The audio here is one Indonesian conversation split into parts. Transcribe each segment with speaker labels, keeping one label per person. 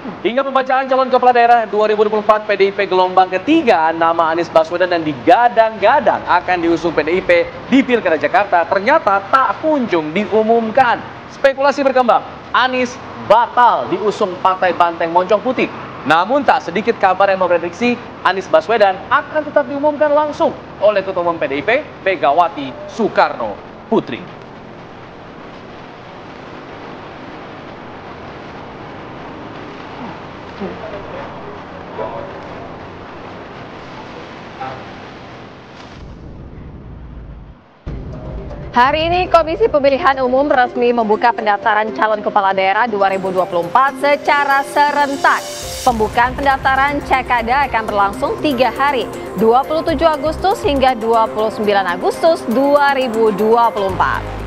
Speaker 1: Hingga pembacaan calon kepala daerah 2024 PDIP gelombang ketiga, nama Anies Baswedan dan digadang-gadang akan diusung PDIP di Pilkada Jakarta ternyata tak kunjung diumumkan. Spekulasi berkembang, Anies batal diusung Partai Banteng Moncong Putih. Namun tak sedikit kabar yang memprediksi Anies Baswedan akan tetap diumumkan langsung oleh Ketua Umum PDIP, Megawati Soekarno Putri.
Speaker 2: Hari ini Komisi Pemilihan Umum resmi membuka pendaftaran calon kepala daerah 2024 secara serentak. Pembukaan pendaftaran Cekada akan berlangsung 3 hari, 27 Agustus hingga 29 Agustus 2024.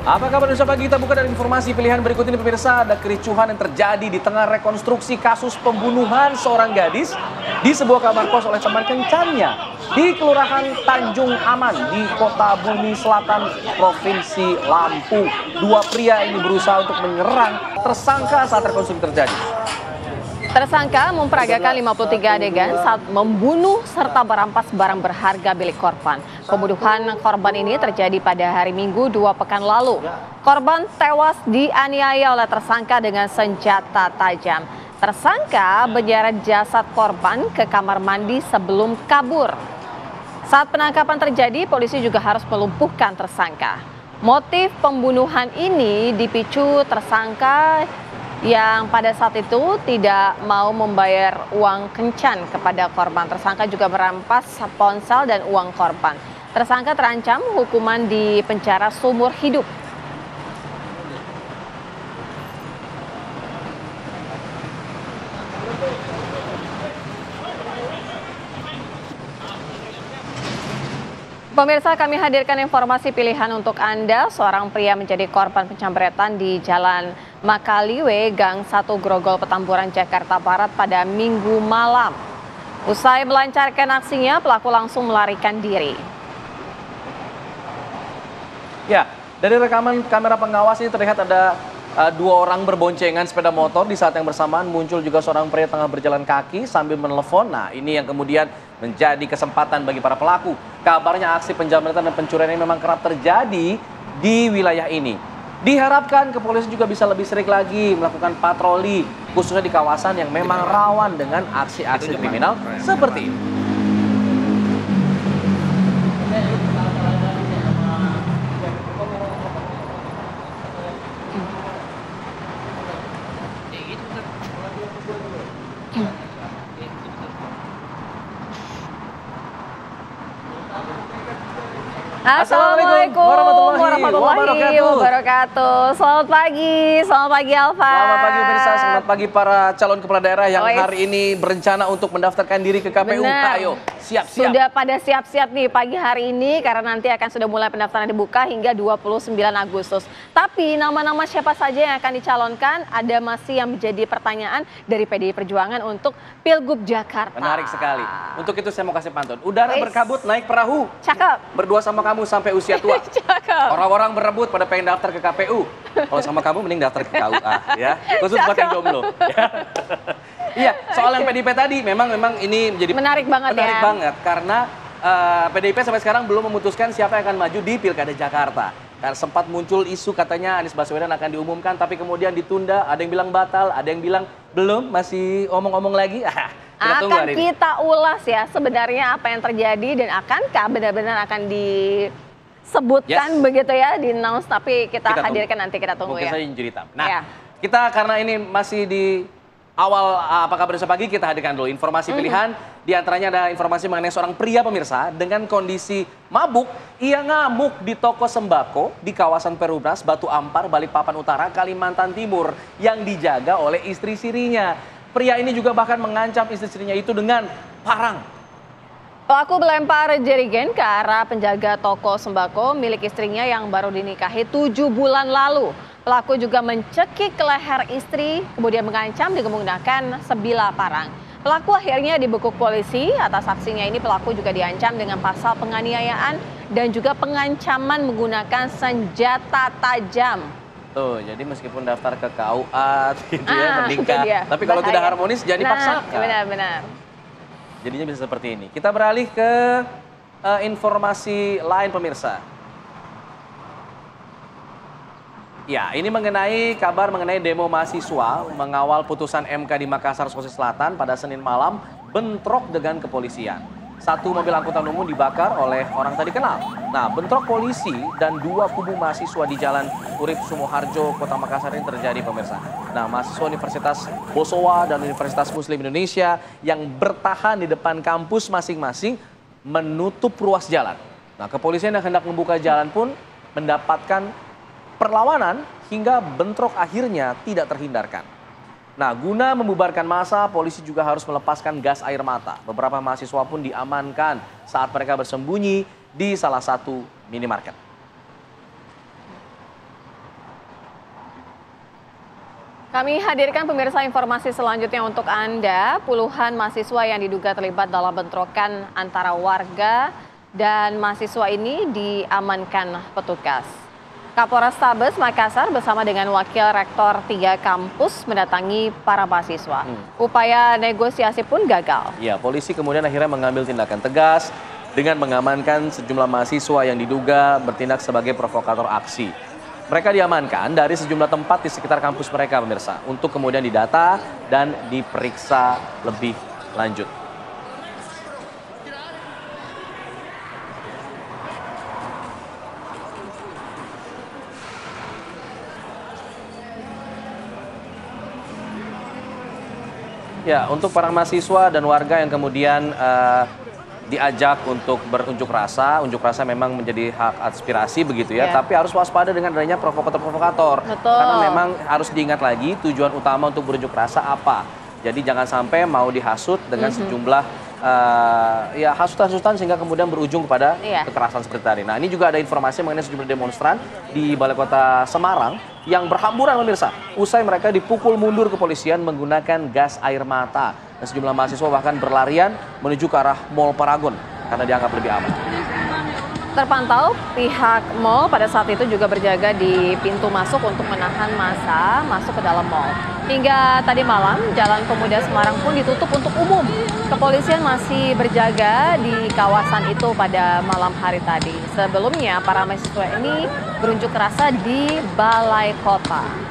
Speaker 1: Apa kabar Indonesia Pagi? Kita buka dari informasi pilihan berikut ini pemirsa. Ada kericuhan yang terjadi di tengah rekonstruksi kasus pembunuhan seorang gadis di sebuah kamar kos oleh teman kencannya di Kelurahan Tanjung Aman di Kota Bumi Selatan, Provinsi Lampung. Dua pria ini berusaha untuk menyerang tersangka saat rekonstruksi terjadi.
Speaker 2: Tersangka memperagakan 53 adegan saat membunuh serta merampas barang berharga milik korban. Pembunuhan korban ini terjadi pada hari Minggu 2 pekan lalu. Korban tewas dianiaya oleh tersangka dengan senjata tajam. Tersangka menyeret jasad korban ke kamar mandi sebelum kabur. Saat penangkapan terjadi, polisi juga harus melumpuhkan tersangka. Motif pembunuhan ini dipicu tersangka yang pada saat itu tidak mau membayar uang kencan kepada korban. Tersangka juga merampas ponsel dan uang korban. Tersangka terancam hukuman di penjara seumur hidup. Pemirsa, kami hadirkan informasi pilihan untuk Anda. Seorang pria menjadi korban penjamretan di Jalan Makaliwe, Gang 1 Grogol, Petamburan, Jakarta Barat pada Minggu malam. Usai melancarkan aksinya, pelaku langsung melarikan diri.
Speaker 1: Ya, dari rekaman kamera pengawas ini terlihat ada dua orang berboncengan sepeda motor. Di saat yang bersamaan muncul juga seorang pria tengah berjalan kaki sambil menelepon. Nah, ini yang kemudian menjadi kesempatan bagi para pelaku. Kabarnya aksi penjamretan dan pencurian ini memang kerap terjadi di wilayah ini. Diharapkan kepolisian juga bisa lebih sering lagi melakukan patroli, khususnya di kawasan yang memang rawan dengan aksi-aksi kriminal seperti ini.
Speaker 2: Assalamualaikum warahmatullahi wabarakatuh. Selamat pagi Alfa.
Speaker 1: Selamat pagi pemirsa, selamat pagi para calon kepala daerah yang hari ini berencana untuk mendaftarkan diri ke KPU.
Speaker 2: Benar.
Speaker 1: Ayo, siap-siap.
Speaker 2: Sudah pada siap-siap nih pagi hari ini karena nanti akan sudah mulai pendaftaran dibuka hingga 29 Agustus. Tapi nama-nama siapa saja yang akan dicalonkan ada masih yang menjadi pertanyaan dari PDI Perjuangan untuk Pilgub Jakarta.
Speaker 1: Menarik sekali. Untuk itu saya mau kasih pantun. Udara berkabut naik perahu.
Speaker 2: Cakep.
Speaker 1: Berdua sama kamu sampai usia tua. Orang-orang berebut pada pengen daftar ke KPU. Kalau sama kamu mending daftar ke KUA ya. Khusus buat yang jomblo. Ya. Iya, soal yang PDIP tadi memang ini menjadi
Speaker 2: menarik banget
Speaker 1: karena PDIP sampai sekarang belum memutuskan siapa yang akan maju di Pilkada Jakarta. Karena sempat muncul isu katanya Anies Baswedan akan diumumkan tapi kemudian ditunda, ada yang bilang batal, ada yang bilang belum, masih omong-omong lagi.
Speaker 2: Kita ulas ya sebenarnya apa yang terjadi dan akankah benar-benar akan disebutkan begitu ya, di-announce, tapi kita hadirkan nanti, kita tunggu.
Speaker 1: Mungkin
Speaker 2: ya.
Speaker 1: saja injury time. Nah, kita karena ini masih di awal Apa Kabar Indonesia Pagi, kita hadirkan dulu informasi pilihan. Di antaranya ada informasi mengenai seorang pria pemirsa dengan kondisi mabuk. Ia ngamuk di toko sembako di kawasan Perumnas, Batu Ampar, Balikpapan Utara, Kalimantan Timur yang dijaga oleh istri sirinya. Pria ini juga bahkan mengancam istri-istrinya itu dengan parang.
Speaker 2: Pelaku melempar jerigen ke arah penjaga toko sembako milik istrinya yang baru dinikahi 7 bulan lalu. Pelaku juga mencekik leher istri, kemudian mengancam dengan menggunakan sebilah parang. Pelaku akhirnya dibekuk polisi. Atas aksinya ini pelaku juga diancam dengan pasal penganiayaan dan juga pengancaman menggunakan senjata tajam.
Speaker 1: Tuh, jadi meskipun daftar ke KUA, gitu ya, menikah. Tapi kalau
Speaker 2: Bahaya.
Speaker 1: tidak harmonis, jadi paksakan.
Speaker 2: Benar-benar.
Speaker 1: Jadinya bisa seperti ini. Kita beralih ke informasi lain pemirsa. Ya, ini mengenai kabar mengenai demo mahasiswa mengawal putusan MK di Makassar, Sulawesi Selatan pada Senin malam bentrok dengan kepolisian. Satu mobil angkutan umum dibakar oleh orang tak dikenal. Nah, bentrok polisi dan dua kubu mahasiswa di Jalan Urip Sumoharjo, Kota Makassar ini terjadi pemirsa. Nah, mahasiswa Universitas Bosowa dan Universitas Muslim Indonesia yang bertahan di depan kampus masing-masing menutup ruas jalan. Nah, kepolisian yang hendak membuka jalan pun mendapatkan perlawanan hingga bentrok akhirnya tidak terhindarkan. Nah, guna membubarkan massa, polisi juga harus melepaskan gas air mata. Beberapa mahasiswa pun diamankan saat mereka bersembunyi di salah satu minimarket.
Speaker 2: Kami hadirkan pemirsa informasi selanjutnya untuk Anda. Puluhan mahasiswa yang diduga terlibat dalam bentrokan antara warga dan mahasiswa ini diamankan petugas. Kapolrestabes Makassar bersama dengan Wakil Rektor 3 kampus mendatangi para mahasiswa. Upaya negosiasi pun gagal.
Speaker 1: Ya, polisi kemudian akhirnya mengambil tindakan tegas dengan mengamankan sejumlah mahasiswa yang diduga bertindak sebagai provokator aksi. Mereka diamankan dari sejumlah tempat di sekitar kampus mereka, pemirsa, untuk kemudian didata dan diperiksa lebih lanjut. Ya, untuk para mahasiswa dan warga yang kemudian diajak untuk berunjuk rasa memang menjadi hak aspirasi begitu ya, tapi harus waspada dengan adanya provokator-provokator. Karena memang harus diingat lagi tujuan utama untuk berunjuk rasa apa. Jadi jangan sampai mau dihasut dengan sejumlah ya hasutan-hasutan sehingga kemudian berujung kepada kekerasan seperti tadi. Nah, ini juga ada informasi mengenai sejumlah demonstran di Balai Kota Semarang yang berhamburan pemirsa. Usai mereka dipukul mundur kepolisian menggunakan gas air mata. Dan sejumlah mahasiswa bahkan berlarian menuju ke arah Mall Paragon karena dianggap lebih aman.
Speaker 2: Terpantau pihak mal pada saat itu juga berjaga di pintu masuk untuk menahan massa masuk ke dalam mal. Hingga tadi malam, Jalan Pemuda Semarang pun ditutup untuk umum. Kepolisian masih berjaga di kawasan itu pada malam hari tadi. Sebelumnya, para mahasiswa ini berunjuk rasa di Balai Kota.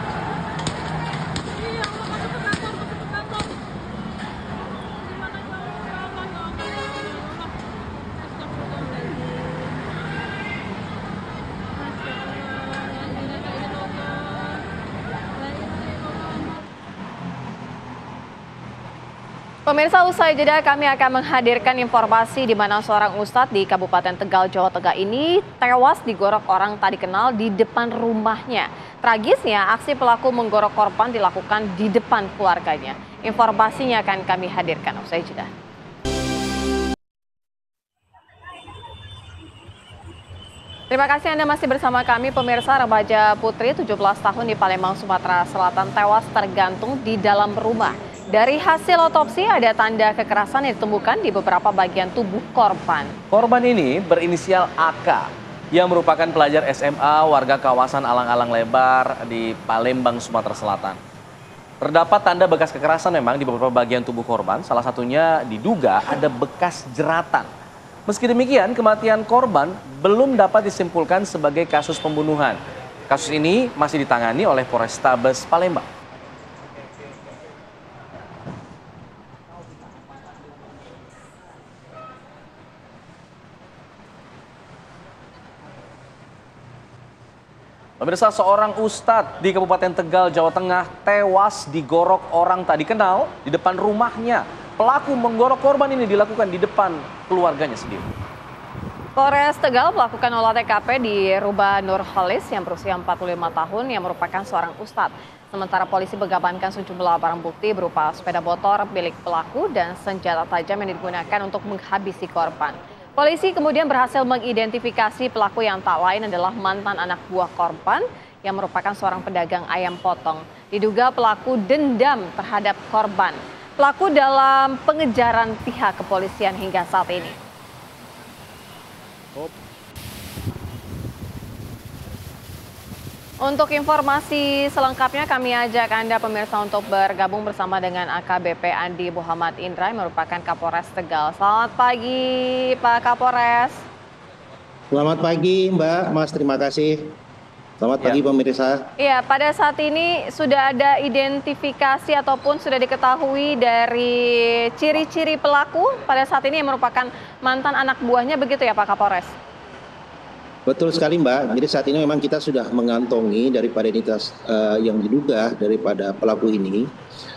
Speaker 2: Pemirsa, usai jeda kami akan menghadirkan informasi di mana seorang ustadz di Kabupaten Tegal, Jawa Tengah ini tewas digorok orang tak dikenal di depan rumahnya. Tragisnya, aksi pelaku menggorok korban dilakukan di depan keluarganya. Informasinya akan kami hadirkan usai jeda. Terima kasih Anda masih bersama kami, pemirsa. Remaja putri 17 tahun di Palembang, Sumatera Selatan tewas tergantung di dalam rumah. Dari hasil otopsi ada tanda kekerasan yang ditemukan di beberapa bagian tubuh korban.
Speaker 1: Korban ini berinisial AK yang merupakan pelajar SMA warga kawasan Alang-Alang Lebar di Palembang, Sumatera Selatan. Terdapat tanda bekas kekerasan memang di beberapa bagian tubuh korban, salah satunya diduga ada bekas jeratan. Meski demikian, kematian korban belum dapat disimpulkan sebagai kasus pembunuhan. Kasus ini masih ditangani oleh Polrestabes Palembang. Pemirsa, seorang ustadz di Kabupaten Tegal, Jawa Tengah tewas digorok orang tak dikenal di depan rumahnya. Pelaku menggorok korban ini dilakukan di depan keluarganya sendiri.
Speaker 2: Polres Tegal melakukan olah TKP di rumah Nurholis yang berusia 45 tahun yang merupakan seorang ustadz. Sementara polisi mengamankan sejumlah barang bukti berupa sepeda motor milik pelaku dan senjata tajam yang digunakan untuk menghabisi korban. Polisi kemudian berhasil mengidentifikasi pelaku yang tak lain adalah mantan anak buah korban yang merupakan seorang pedagang ayam potong. Diduga pelaku dendam terhadap korban. Pelaku dalam pengejaran pihak kepolisian hingga saat ini. Untuk informasi selengkapnya kami ajak Anda pemirsa untuk bergabung bersama dengan AKBP Andi Muhammad Indra yang merupakan Kapolres Tegal. Selamat pagi Pak Kapolres.
Speaker 3: Selamat pagi Mbak, Mas, terima kasih. Selamat pagi pemirsa.
Speaker 2: Iya, pada saat ini sudah ada identifikasi ataupun sudah diketahui dari ciri-ciri pelaku pada saat ini yang merupakan mantan anak buahnya begitu ya Pak Kapolres?
Speaker 3: Betul sekali Mbak, jadi saat ini memang kita sudah mengantongi daripada identitas yang diduga daripada pelaku ini.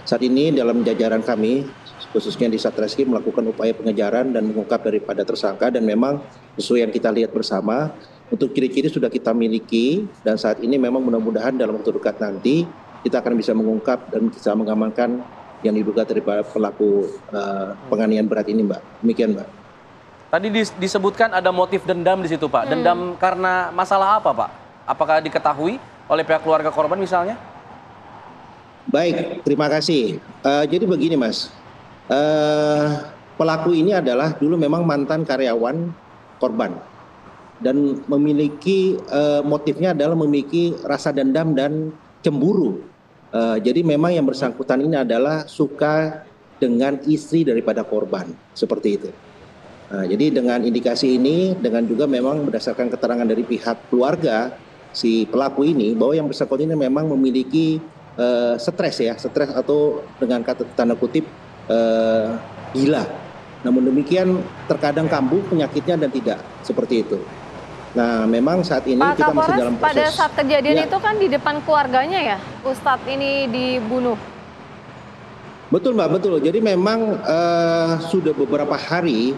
Speaker 3: Saat ini dalam jajaran kami, khususnya di Satreskrim melakukan upaya pengejaran dan mengungkap daripada tersangka dan memang sesuai yang kita lihat bersama, untuk ciri-ciri sudah kita miliki dan saat ini memang mudah-mudahan dalam waktu dekat nanti kita akan bisa mengungkap dan bisa mengamankan yang diduga daripada pelaku penganiayaan berat ini Mbak. Demikian Mbak.
Speaker 1: Tadi disebutkan ada motif dendam di situ, Pak. Dendam karena masalah apa, Pak? Apakah diketahui oleh pihak keluarga korban misalnya?
Speaker 3: Baik, terima kasih. Jadi begini, Mas. Pelaku ini adalah dulu memang mantan karyawan korban dan memiliki motifnya adalah memiliki rasa dendam dan cemburu. Jadi memang yang bersangkutan ini adalah suka dengan istri daripada korban, seperti itu. Nah, jadi dengan indikasi ini, dengan juga memang berdasarkan keterangan dari pihak keluarga si pelaku ini, bahwa yang bersangkutan ini memang memiliki stres atau dengan kata tanda kutip gila. Namun demikian terkadang kambuh penyakitnya dan tidak seperti itu. Nah, memang saat ini
Speaker 2: Pak
Speaker 3: kita masih
Speaker 2: Kapolres,
Speaker 3: dalam proses.
Speaker 2: pada saat kejadian itu kan di depan keluarganya ya, Ustadz ini dibunuh.
Speaker 3: Betul Mbak, betul. Jadi memang sudah beberapa hari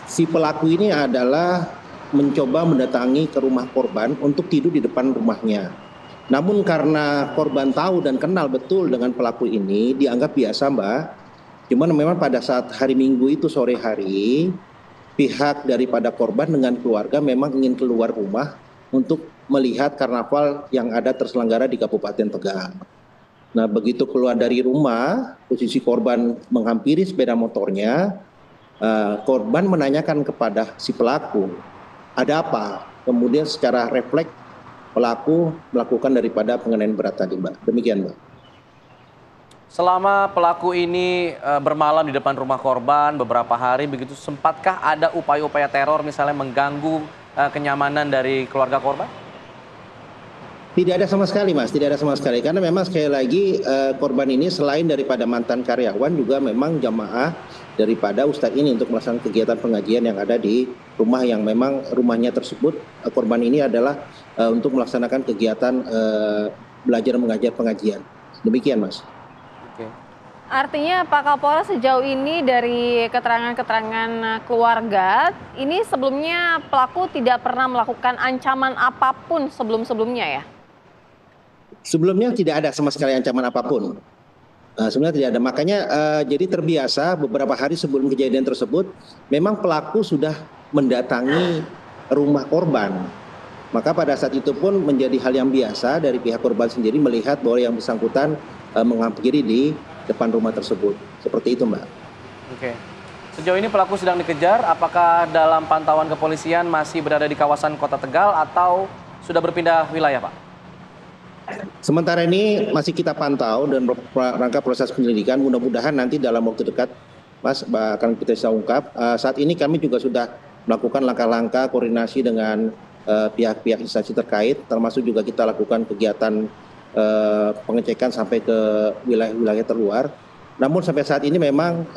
Speaker 3: si pelaku ini adalah mencoba mendatangi ke rumah korban untuk tidur di depan rumahnya. Namun karena korban tahu dan kenal betul dengan pelaku ini, dianggap biasa Mbak. Cuman memang pada saat hari Minggu itu sore hari, pihak daripada korban dengan keluarga memang ingin keluar rumah untuk melihat karnaval yang ada terselenggara di Kabupaten Tegal. Nah, begitu keluar dari rumah, posisi korban menghampiri sepeda motornya, korban menanyakan kepada si pelaku, ada apa? Kemudian secara refleks pelaku melakukan daripada penganiayaan berat tadi, Mbak. Demikian, Mbak.
Speaker 1: Selama pelaku ini bermalam di depan rumah korban beberapa hari, begitu sempatkah ada upaya-upaya teror misalnya mengganggu kenyamanan dari keluarga korban?
Speaker 3: Tidak ada sama sekali Mas, tidak ada sama sekali. Karena memang sekali lagi korban ini selain daripada mantan karyawan juga memang jamaah daripada Ustadz ini untuk melaksanakan kegiatan pengajian yang ada di rumah yang memang rumahnya tersebut. Korban ini adalah untuk melaksanakan kegiatan belajar mengajar pengajian. Demikian Mas.
Speaker 1: Oke.
Speaker 2: Artinya Pak Kapolres sejauh ini dari keterangan-keterangan keluarga, ini sebelumnya pelaku tidak pernah melakukan ancaman apapun sebelum-sebelumnya ya?
Speaker 3: Sebelumnya tidak ada sama sekali ancaman apapun. Sebenarnya tidak ada. Makanya jadi terbiasa beberapa hari sebelum kejadian tersebut, memang pelaku sudah mendatangi rumah korban. Maka pada saat itu pun menjadi hal yang biasa dari pihak korban sendiri melihat bahwa yang bersangkutan menghampiri di depan rumah tersebut. Seperti itu, Mbak.
Speaker 1: Oke. Sejauh ini pelaku sedang dikejar. Apakah dalam pantauan kepolisian masih berada di kawasan Kota Tegal atau sudah berpindah wilayah, Pak?
Speaker 3: Sementara ini masih kita pantau dan rangka proses penyelidikan. Mudah-mudahan nanti dalam waktu dekat, Mas, akan kita bisa ungkap. Saat ini kami juga sudah melakukan langkah-langkah koordinasi dengan pihak-pihak instansi terkait, termasuk juga kita lakukan kegiatan pengecekan sampai ke wilayah-wilayah terluar. Namun sampai saat ini memang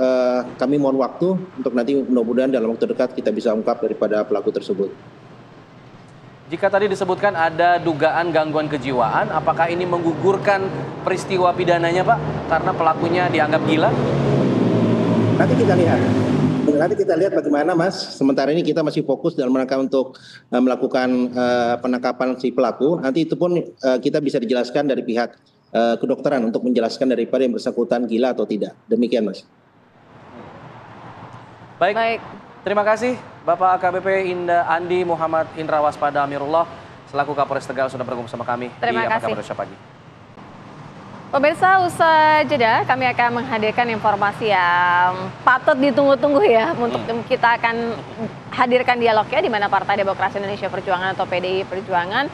Speaker 3: kami mohon waktu untuk nanti mudah-mudahan dalam waktu dekat kita bisa ungkap daripada pelaku tersebut.
Speaker 1: Jika tadi disebutkan ada dugaan gangguan kejiwaan, apakah ini menggugurkan peristiwa pidananya, Pak? Karena pelakunya dianggap gila?
Speaker 3: Nanti kita lihat nanti kita lihat bagaimana Mas. Sementara ini kita masih fokus dalam rangka untuk melakukan penangkapan si pelaku. Nanti itu pun kita bisa dijelaskan dari pihak kedokteran untuk menjelaskan daripada yang bersangkutan gila atau tidak. Demikian Mas.
Speaker 1: Baik. Terima kasih Bapak AKBP Andi Muhammad Indra Waspada Amirullah selaku Kapolres Tegal sudah bergabung sama kami di Apa Kabar Indonesia Pagi.
Speaker 2: Pemirsa, usai jeda kami akan menghadirkan informasi yang patut ditunggu-tunggu ya. Untuk kita akan hadirkan dialognya di mana Partai Demokrasi Indonesia Perjuangan atau PDI Perjuangan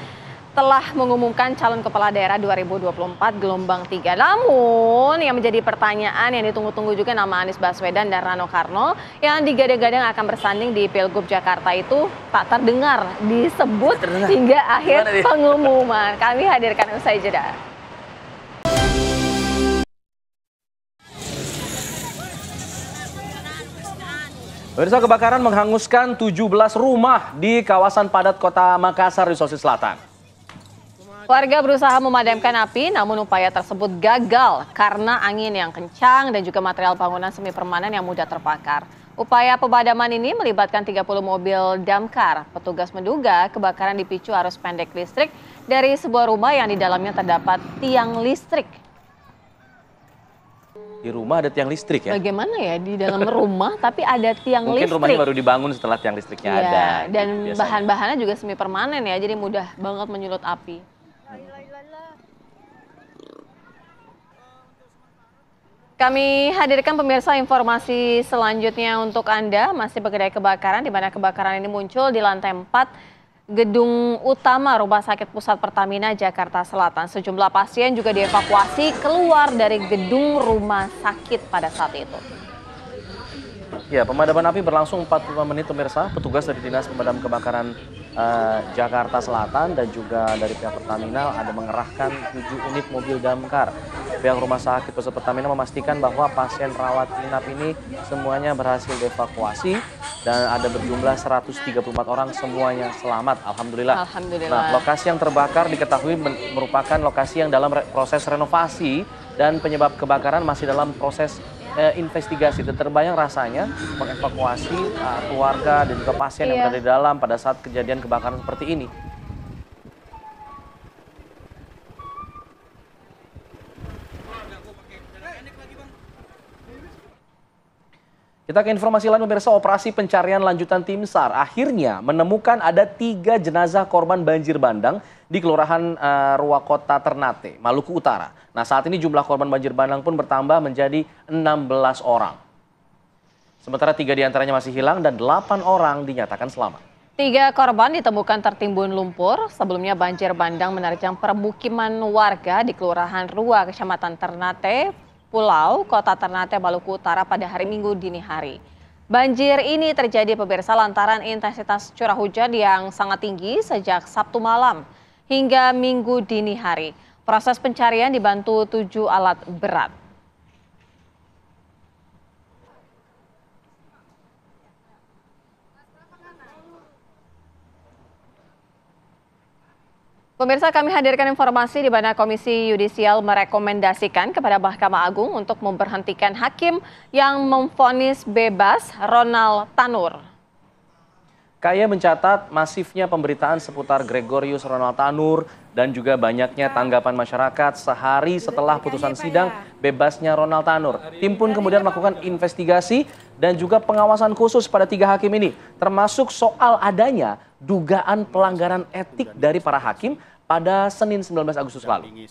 Speaker 2: telah mengumumkan calon kepala daerah 2024 gelombang 3. Namun yang menjadi pertanyaan yang ditunggu-tunggu juga nama Anies Baswedan dan Rano Karno yang digadang-gadang akan bersanding di Pilgub Jakarta itu tak terdengar disebut hingga akhir pengumuman. Kami hadirkan usai jeda.
Speaker 1: Pemirsa, kebakaran menghanguskan 17 rumah di kawasan padat kota Makassar di Sulawesi Selatan.
Speaker 2: Warga berusaha memadamkan api, namun upaya tersebut gagal karena angin yang kencang dan juga material bangunan semi permanen yang mudah terbakar. Upaya pemadaman ini melibatkan 30 mobil damkar. Petugas menduga kebakaran dipicu arus pendek listrik dari sebuah rumah yang di dalamnya terdapat tiang listrik.
Speaker 1: Di rumah ada tiang listrik ya?
Speaker 2: Bagaimana ya di dalam rumah tapi ada tiang
Speaker 1: Mungkin
Speaker 2: listrik.
Speaker 1: Mungkin rumahnya baru dibangun setelah tiang listriknya
Speaker 2: ya,
Speaker 1: ada.
Speaker 2: Dan bahan-bahannya juga semi permanen ya, jadi mudah banget menyulut api. Kami hadirkan pemirsa informasi selanjutnya untuk Anda, masih mengenai kebakaran, di mana kebakaran ini muncul di lantai 4 gedung utama Rumah Sakit Pusat Pertamina Jakarta Selatan. Sejumlah pasien juga dievakuasi keluar dari gedung rumah sakit pada saat itu.
Speaker 1: Ya, pemadaman api berlangsung 45 menit pemirsa. Petugas dari Dinas Pemadam Kebakaran Jakarta Selatan dan juga dari pihak Pertamina ada mengerahkan 7 unit mobil damkar. Pihak Rumah Sakit Pusat Pertamina memastikan bahwa pasien rawat inap ini semuanya berhasil dievakuasi dan ada berjumlah 134 orang semuanya selamat. Alhamdulillah. Nah, lokasi yang terbakar diketahui merupakan lokasi yang dalam proses renovasi dan penyebab kebakaran masih dalam proses investigasi. Terbayang rasanya mengevakuasi keluarga dan juga pasien yang berada di dalam pada saat kejadian kebakaran seperti ini. Kita ke informasi lain pemirsa, operasi pencarian lanjutan tim SAR akhirnya menemukan ada 3 jenazah korban banjir bandang di Kelurahan Ruakota Ternate, Maluku Utara. Nah, saat ini jumlah korban banjir bandang pun bertambah menjadi 16 orang. Sementara 3 diantaranya masih hilang dan 8 orang dinyatakan selamat.
Speaker 2: 3 korban ditemukan tertimbun lumpur. Sebelumnya banjir bandang menerjang permukiman warga di Kelurahan Rua, Kecamatan Ternate, Pulau, Kota Ternate, Maluku Utara pada hari Minggu dini hari. Banjir ini terjadi pemirsa lantaran intensitas curah hujan yang sangat tinggi sejak Sabtu malam hingga Minggu dini hari. Proses pencarian dibantu 7 alat berat. Pemirsa, kami hadirkan informasi di mana Komisi Yudisial merekomendasikan kepada Mahkamah Agung untuk memberhentikan hakim yang memvonis bebas Ronald Tanur.
Speaker 1: KY mencatat masifnya pemberitaan seputar Gregorius Ronald Tanur dan juga banyaknya tanggapan masyarakat sehari setelah putusan sidang bebasnya Ronald Tanur. Tim pun kemudian melakukan investigasi dan juga pengawasan khusus pada 3 hakim ini, termasuk soal adanya dugaan pelanggaran etik dari para hakim pada Senin 19 Agustus lalu.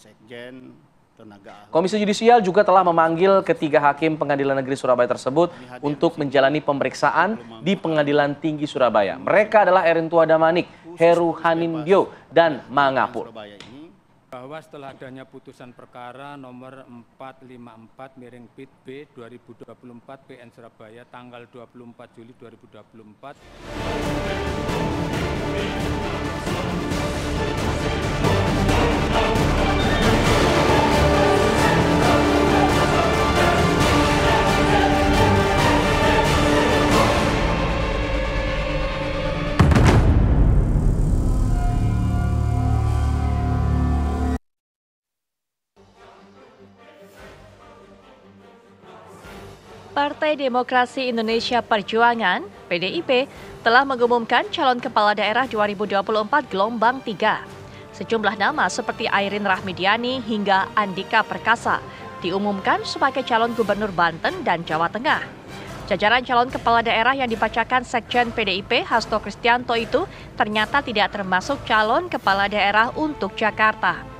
Speaker 1: Komisi Yudisial juga telah memanggil ketiga hakim Pengadilan Negeri Surabaya tersebut untuk menjalani pemeriksaan di Pengadilan Tinggi Surabaya. Mereka adalah Erintua Damanik, Heru Hanindyo, dan Mangapur.
Speaker 4: Bahwa setelah adanya putusan perkara nomor 454/Pit B 2024 PN Surabaya tanggal 24 Juli 2024.
Speaker 5: Partai Demokrasi Indonesia Perjuangan (PDIP) telah mengumumkan calon kepala daerah 2024 gelombang 3. Sejumlah nama seperti Airin Rahmidiani hingga Andika Perkasa diumumkan sebagai calon gubernur Banten dan Jawa Tengah. Jajaran calon kepala daerah yang dibacakan Sekjen PDIP Hasto Kristianto itu ternyata tidak termasuk calon kepala daerah untuk Jakarta.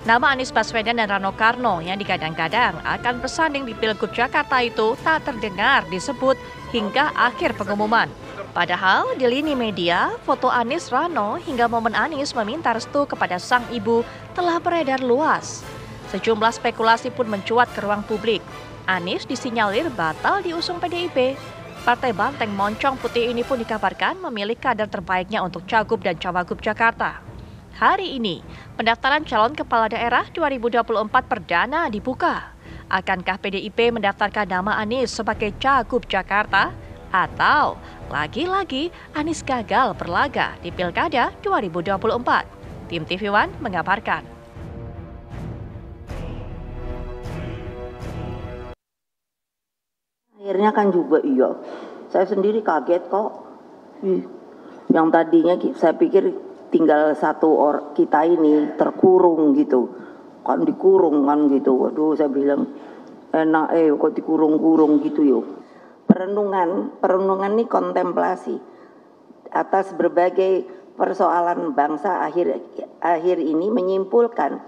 Speaker 5: Nama Anies Baswedan dan Rano Karno yang digadang-gadang akan bersanding di Pilgub Jakarta itu tak terdengar disebut hingga akhir pengumuman. Padahal di lini media, foto Anies Rano hingga momen Anies meminta restu kepada sang ibu telah beredar luas. Sejumlah spekulasi pun mencuat ke ruang publik. Anies disinyalir batal diusung PDIP. Partai Banteng Moncong Putih ini pun dikabarkan memilih kader terbaiknya untuk Cagup dan Cawagup Jakarta. Hari ini, pendaftaran calon kepala daerah 2024 perdana dibuka. Akankah PDIP mendaftarkan nama Anies sebagai Cagup Jakarta? Atau lagi-lagi Anies gagal berlaga di Pilkada 2024? Tim TV One mengabarkan.
Speaker 6: Akhirnya kan juga iya, saya sendiri kaget kok. Yang tadinya saya pikir tinggal satu orang kita ini terkurung gitu, kan dikurung kan gitu. Waduh, saya bilang enak kok dikurung-kurung gitu yuk. Perenungan ini kontemplasi atas berbagai persoalan bangsa akhir ini menyimpulkan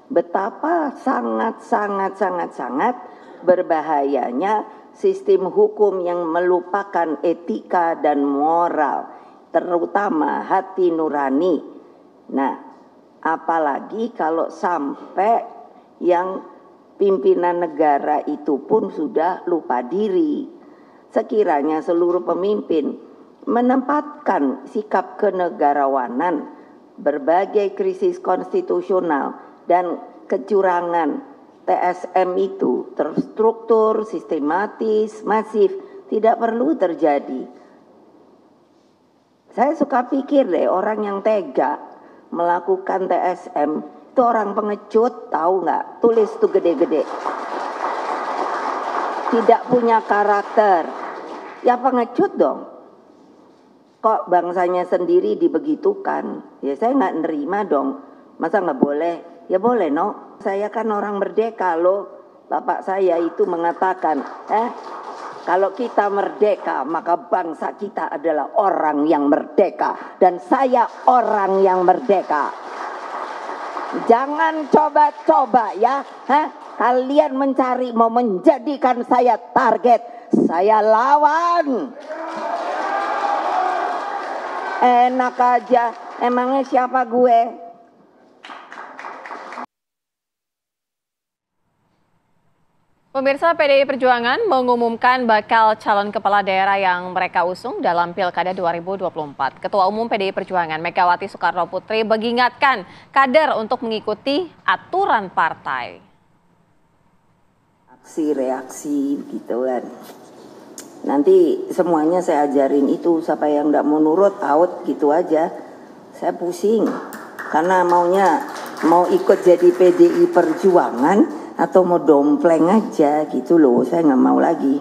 Speaker 6: betapa sangat berbahayanya sistem hukum yang melupakan etika dan moral, terutama hati nurani. Nah, apalagi kalau sampai yang pimpinan negara itu pun sudah lupa diri. Sekiranya seluruh pemimpin menempatkan sikap kenegarawanan, berbagai krisis konstitusional dan kecurangan TSM itu terstruktur, sistematis, masif, tidak perlu terjadi. Saya suka pikir deh, orang yang tega melakukan TSM itu orang pengecut, tahu nggak? Tulis tuh gede-gede. Tidak punya karakter, ya pengecut dong. Kok bangsanya sendiri dibegitukan? Ya saya nggak nerima dong. Masa nggak boleh? Ya boleh no. Saya kan orang merdeka loh. Bapak saya itu mengatakan, kalau kita merdeka, maka bangsa kita adalah orang yang merdeka. Dan saya orang yang merdeka. Jangan coba-coba ya. Kalian mencari mau menjadikan saya target. Saya lawan. Enak aja. Emangnya siapa gue?
Speaker 2: Pemirsa, PDI Perjuangan mengumumkan bakal calon kepala daerah yang mereka usung dalam Pilkada 2024. Ketua Umum PDI Perjuangan Megawati Soekarno Putri mengingatkan kader untuk mengikuti aturan partai.
Speaker 6: Aksi-reaksi gitu kan. Nanti semuanya saya ajarin itu, siapa yang enggak mau nurut out gitu aja. Saya pusing karena mau ikut jadi PDI Perjuangan atau mau dompleng aja gitu loh. Saya nggak mau lagi.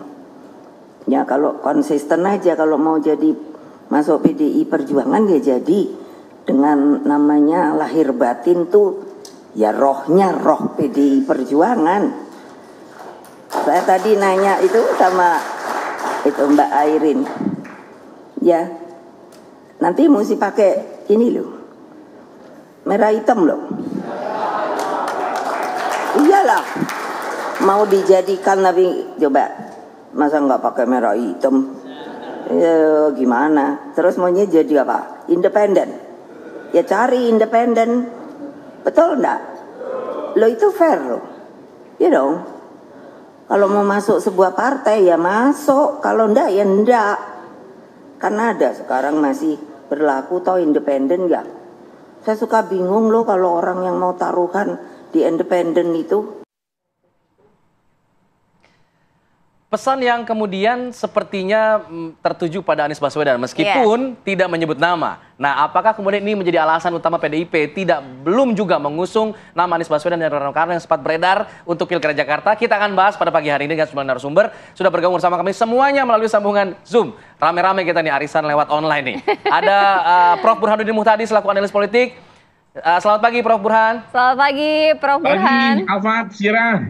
Speaker 6: Ya kalau konsisten aja, kalau mau jadi masuk PDI Perjuangan ya jadi dengan namanya lahir batin tuh ya rohnya roh PDI Perjuangan. Saya tadi nanya itu sama itu Mbak Airin. Ya. Nanti mesti pakai ini loh. Merah hitam loh. Iyalah. Mau dijadikan tapi coba masa nggak pakai merah hitam? Ya gimana? Terus maunya jadi apa? Independen. Ya cari independen. Betul enggak? Lo itu fair loh. Ya dong. Kalau mau masuk sebuah partai ya masuk, kalau enggak ya enggak. Karena ada sekarang masih berlaku toh independen ya. Saya suka bingung loh kalau orang yang mau taruhan di independen itu.
Speaker 1: pesan yang kemudian sepertinya tertuju pada Anies Baswedan meskipun tidak menyebut nama. Nah, apakah kemudian ini menjadi alasan utama PDIP belum juga mengusung nama Anies Baswedan dan Rano Karno yang sempat beredar untuk Pilkada Jakarta? Kita akan bahas pada pagi hari ini dengan sejumlah narasumber. Sudah bergabung bersama kami semuanya melalui sambungan Zoom. Rame-rame kita nih arisan lewat online nih. Ada Prof. Burhanuddin Muhtadi selaku analis politik. Selamat pagi Prof. Burhan.
Speaker 2: Selamat pagi Prof. Burhan.
Speaker 7: Pagi, Alfat, Sirah.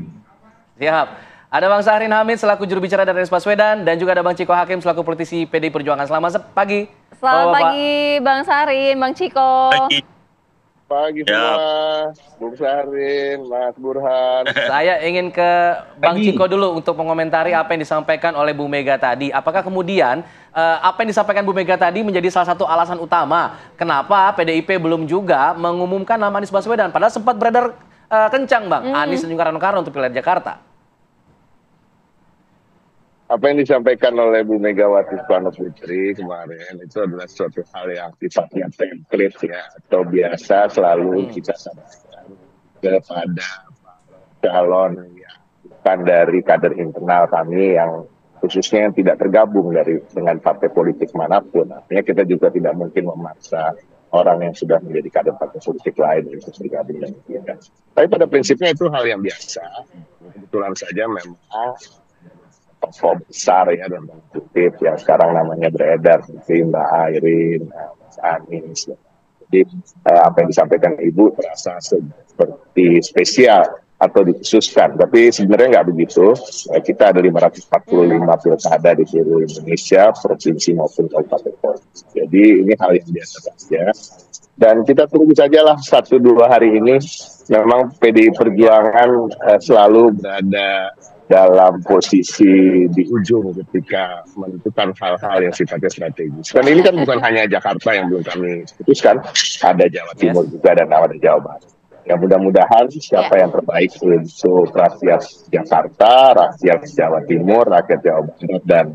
Speaker 1: Siap. Ada Bang Syahrin Hamid selaku juru bicara dari Anies Baswedan dan juga ada Bang Ciko Hakim selaku politisi PDI Perjuangan. Selamat pagi.
Speaker 2: Selamat pagi Bang Syahrin, Bang Ciko.
Speaker 8: Pagi semua, Bung Syahrin, Mas Burhan.
Speaker 1: Saya ingin ke Bang Ciko dulu untuk mengomentari apa yang disampaikan oleh Bu Mega tadi. Apakah kemudian apa yang disampaikan Bu Mega tadi menjadi salah satu alasan utama kenapa PDIP belum juga mengumumkan nama Anies Baswedan? Padahal sempat beredar kencang Bang, Anies dan juga Rano Karno untuk Pilkada Jakarta.
Speaker 8: Apa yang disampaikan oleh Bu Megawati Soekarno Putri kemarin itu adalah suatu hal yang sifatnya template ya, atau biasa selalu kita sampaikan kepada calon yang bukan dari kader internal kami yang khususnya yang tidak tergabung dengan partai politik manapun. Artinya kita juga tidak mungkin memaksa orang yang sudah menjadi kader partai politik lain untuk bergabung dengan kita. Tapi pada prinsipnya itu hal yang biasa. Kebetulan saja memang tokoh besar ya dalam kutip yang sekarang namanya beredar seperti Mbak Airin, Mas Anies. Jadi apa yang disampaikan Ibu terasa seperti spesial atau dikhususkan, tapi sebenarnya nggak begitu. Kita ada 545 pilkada di seluruh Indonesia, provinsi maupun kabupaten kota. Jadi ini hal yang biasa saja. Dan kita tunggu sajalah 1-2 hari ini. Memang PDI Perjuangan selalu berada dalam posisi di ujung ketika menentukan hal-hal yang sifatnya strategis. Dan ini kan bukan hanya Jakarta yang belum kami putuskan, ada Jawa Timur juga dan ada Jawa Barat. Ya mudah-mudahan siapa yang terbaik untuk rakyat Jakarta, rakyat Jawa Timur, rakyat Jawa Barat, dan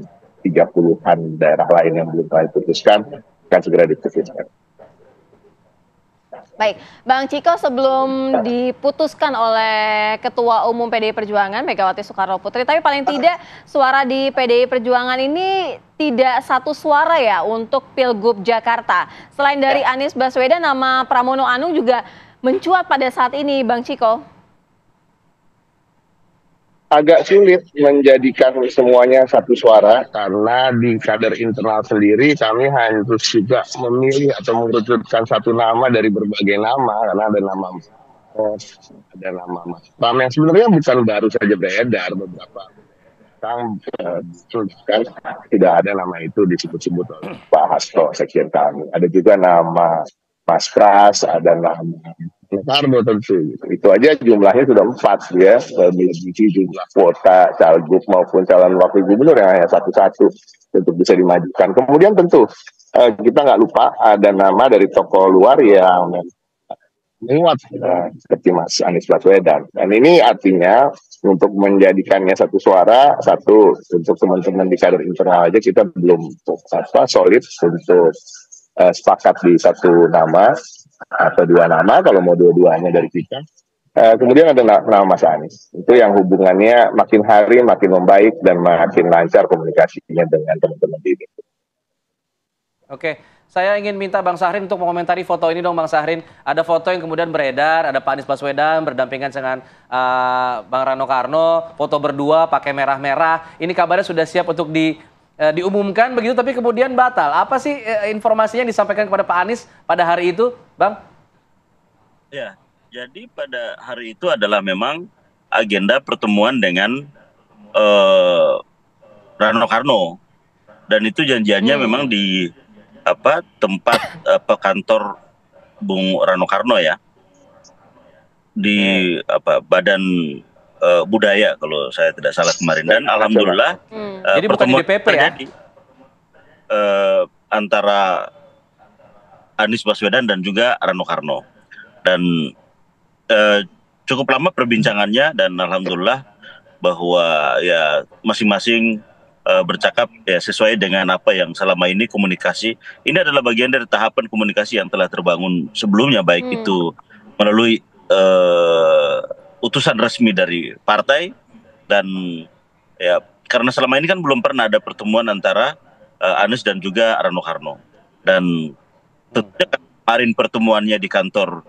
Speaker 8: 30-an daerah lain yang belum kami putuskan akan segera diputuskan.
Speaker 2: Baik, Bang Ciko, sebelum diputuskan oleh Ketua Umum PDI Perjuangan Megawati Soekarno Putri, tapi paling tidak suara di PDI Perjuangan ini tidak satu suara ya untuk Pilgub Jakarta. Selain dari Anies Baswedan, nama Pramono Anung juga mencuat pada saat ini, Bang Ciko.
Speaker 8: Agak sulit menjadikan semuanya satu suara karena di kader internal sendiri kami harus juga memilih atau mengerucutkan satu nama dari berbagai nama, karena ada nama Mas Pram yang sebenarnya bukan baru saja beredar, beberapa kan tidak ada nama itu disebut-sebut oleh Pak Hasto sekjen kami. Ada juga nama Mas Pras, ada nama Karno tentu. Itu aja jumlahnya sudah 4 ya, melebihi jumlah kuota calegub maupun calon wakil gubernur yang hanya satu-satu untuk bisa dimajukan. Kemudian tentu kita nggak lupa ada nama dari tokoh luar yang menguat seperti Mas Anies Baswedan. Dan ini artinya untuk menjadikannya satu suara, satu untuk teman-teman di kader internal aja kita belum solid untuk sepakat di satu nama atau 2 nama, kalau mau dua-duanya dari kita. Kemudian ada nama Mas Anies. Itu yang hubungannya makin hari makin membaik dan makin lancar komunikasinya dengan teman-teman di ini.
Speaker 1: Oke, saya ingin minta Bang Syahrin untuk mengomentari foto ini dong Bang Syahrin. Ada foto yang kemudian beredar, ada Pak Anies Baswedan berdampingan dengan Bang Rano Karno, foto berdua pakai merah-merah. Ini kabarnya sudah siap untuk diumumkan begitu, tapi kemudian batal. Apa sih informasinya yang disampaikan kepada Pak Anies pada hari itu, Bang?
Speaker 9: Ya, jadi pada hari itu adalah memang agenda pertemuan dengan Rano Karno, dan itu janjiannya memang di tempat kantor Bung Rano Karno ya, di Badan Budaya kalau saya tidak salah kemarin. Dan alhamdulillah
Speaker 1: jadi bukan di DPP
Speaker 9: terjadi, antara Anies Baswedan dan juga Rano Karno, dan cukup lama perbincangannya, dan alhamdulillah bahwa ya masing-masing bercakap ya sesuai dengan apa yang selama ini komunikasi. Ini adalah bagian dari tahapan komunikasi yang telah terbangun sebelumnya, baik itu melalui utusan resmi dari partai dan ya karena selama ini kan belum pernah ada pertemuan antara Anies dan juga Rano Karno. Dan tentunya kemarin pertemuannya di kantor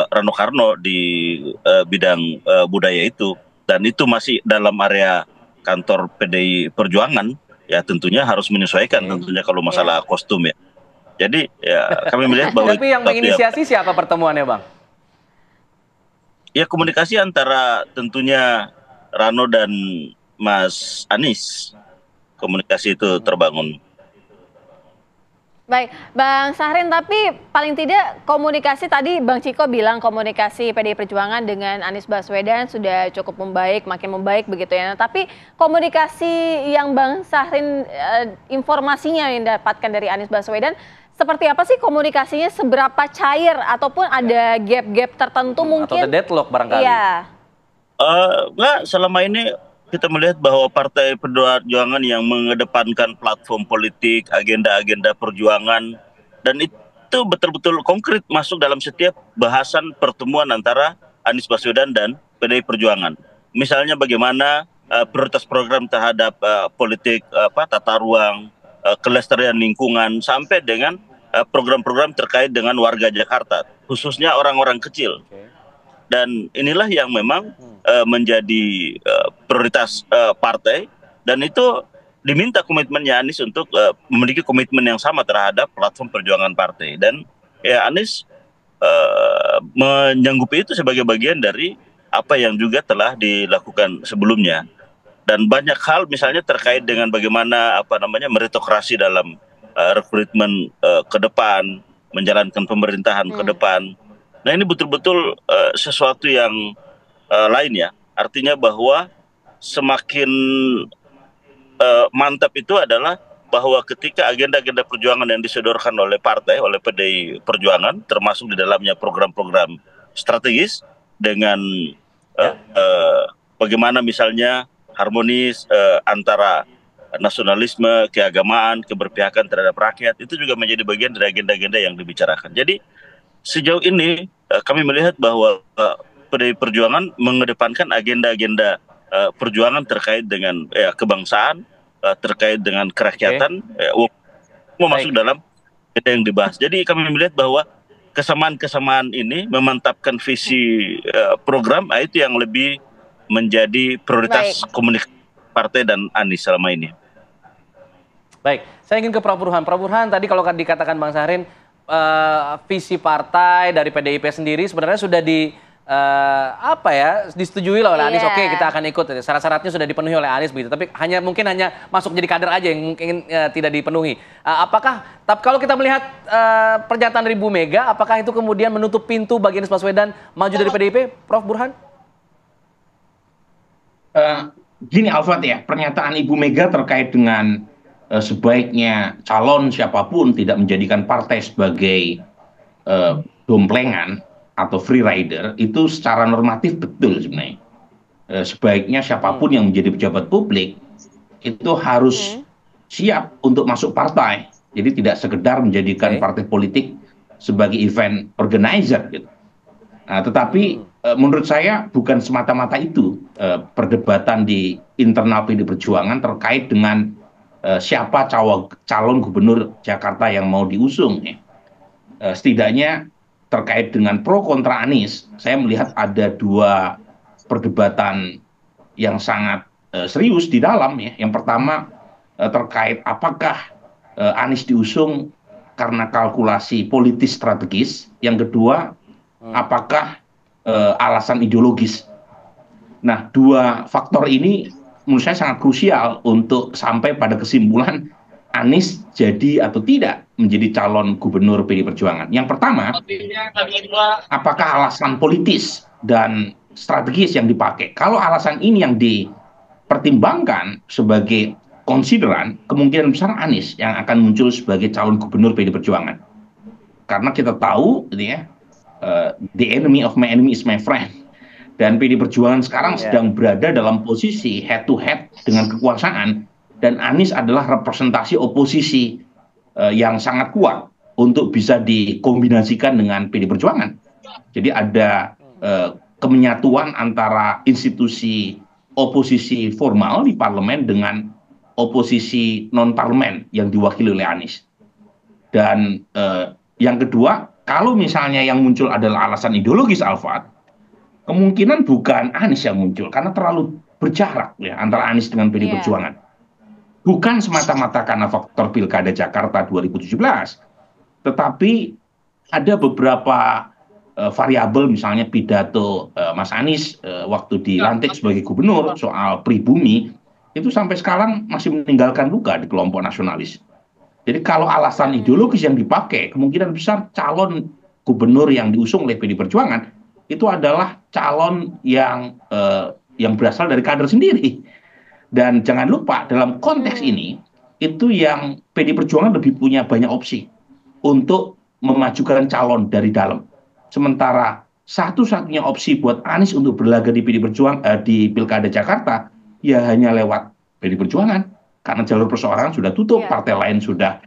Speaker 9: Rano Karno di bidang budaya itu, dan itu masih dalam area kantor PDI Perjuangan, ya tentunya harus menyesuaikan tentunya kalau masalah kostum ya. Jadi ya kami melihat bahwa
Speaker 1: tapi yang menginisiasi siapa pertemuannya, Bang?
Speaker 9: Ya komunikasi antara tentunya Rano dan Mas Anies, komunikasi itu terbangun.
Speaker 2: Baik, Bang Syahrin, tapi paling tidak komunikasi tadi Bang Ciko bilang komunikasi PDI Perjuangan dengan Anies Baswedan sudah cukup membaik, makin membaik begitu ya. Nah, tapi komunikasi yang Bang Syahrin informasinya yang dapatkan dari Anies Baswedan seperti apa sih komunikasinya, seberapa cair ataupun ada gap-gap tertentu mungkin?
Speaker 1: Atau ada deadlock barangkali?
Speaker 2: Iya.
Speaker 9: Enggak, selama ini kita melihat bahwa Partai Perjuangan yang mengedepankan platform politik, agenda-agenda perjuangan, dan itu betul-betul konkret masuk dalam setiap bahasan pertemuan antara Anies Baswedan dan PDI Perjuangan. Misalnya bagaimana prioritas program terhadap politik tata ruang, kelestarian lingkungan, sampai dengan program-program terkait dengan warga Jakarta, khususnya orang-orang kecil. Dan inilah yang memang menjadi prioritas partai, dan itu diminta komitmennya Anies untuk memiliki komitmen yang sama terhadap platform perjuangan partai. Dan ya Anies menyanggupi itu sebagai bagian dari apa yang juga telah dilakukan sebelumnya. Dan banyak hal misalnya terkait dengan bagaimana meritokrasi dalam rekrutmen ke depan, menjalankan pemerintahan ke depan. Nah ini betul-betul sesuatu yang lain ya. Artinya bahwa semakin mantap itu adalah bahwa ketika agenda-agenda perjuangan yang disodorkan oleh partai, oleh PDI Perjuangan, termasuk di dalamnya program-program strategis dengan bagaimana misalnya harmonis antara nasionalisme, keagamaan, keberpihakan terhadap rakyat, itu juga menjadi bagian dari agenda-agenda yang dibicarakan. Jadi sejauh ini kami melihat bahwa PDI Perjuangan mengedepankan agenda-agenda perjuangan terkait dengan kebangsaan, terkait dengan kerakyatan, mau masuk dalam agenda yang dibahas. Jadi kami melihat bahwa kesamaan-kesamaan ini memantapkan visi program, itu yang lebih menjadi prioritas komunikasi partai dan Anies selama ini.
Speaker 1: Baik, saya ingin ke Prof. Burhan. Prof. Burhan, tadi kalau dikatakan Bang Syahrin, visi partai dari PDIP sendiri sebenarnya sudah disetujui lah oleh Anies. Oke, kita akan ikut. Syarat-syaratnya sudah dipenuhi oleh Anies begitu. Tapi mungkin hanya masuk jadi kader aja yang mungkin tidak dipenuhi. Tapi kalau kita melihat pernyataan dari Bu Mega, apakah itu kemudian menutup pintu bagi Anies Baswedan maju dari PDIP, Prof. Burhan?
Speaker 7: Gini Alfred ya, pernyataan Ibu Mega terkait dengan sebaiknya calon siapapun tidak menjadikan partai sebagai domplengan atau free rider, itu secara normatif betul sebenarnya. Sebaiknya siapapun yang menjadi pejabat publik itu harus siap untuk masuk partai. Jadi tidak sekedar menjadikan partai politik sebagai event organizer gitu. Nah, tetapi menurut saya bukan semata-mata itu perdebatan di internal PDI Perjuangan terkait dengan siapa calon gubernur Jakarta yang mau diusung. Setidaknya terkait dengan pro kontra Anies, saya melihat ada dua perdebatan yang sangat serius di dalam ya. Yang pertama terkait apakah Anies diusung karena kalkulasi politis strategis. Yang kedua, apakah alasan ideologis. Nah, dua faktor ini menurut saya sangat krusial untuk sampai pada kesimpulan Anies jadi atau tidak menjadi calon gubernur PDI Perjuangan. Yang pertama, apakah alasan politis dan strategis yang dipakai? Kalau alasan ini yang dipertimbangkan sebagai konsideran, kemungkinan besar Anies yang akan muncul sebagai calon gubernur PDI Perjuangan. Karena kita tahu, the enemy of my enemy is my friend. Dan PDI Perjuangan sekarang sedang berada dalam posisi head to head dengan kekuasaan, dan Anies adalah representasi oposisi yang sangat kuat untuk bisa dikombinasikan dengan PDI Perjuangan. Jadi ada kemenyatuan antara institusi oposisi formal di parlemen dengan oposisi non-parlemen yang diwakili oleh Anies. Dan yang kedua, kalau misalnya yang muncul adalah alasan ideologis, Alfat, kemungkinan bukan Anies yang muncul karena terlalu berjarak ya antara Anies dengan PD Perjuangan. Bukan semata-mata karena faktor Pilkada Jakarta 2017, tetapi ada beberapa variabel, misalnya pidato Mas Anies waktu dilantik sebagai gubernur soal pribumi, itu sampai sekarang masih meninggalkan luka di kelompok nasionalis. Jadi kalau alasan ideologis yang dipakai, kemungkinan besar calon gubernur yang diusung oleh PD Perjuangan itu adalah calon yang berasal dari kader sendiri. Dan jangan lupa dalam konteks ini, itu yang PD Perjuangan lebih punya banyak opsi untuk memajukan calon dari dalam. Sementara satu-satunya opsi buat Anies untuk berlaga di PD Perjuangan di Pilkada Jakarta ya hanya lewat PD Perjuangan karena jalur perseorangan sudah tutup, partai lain sudah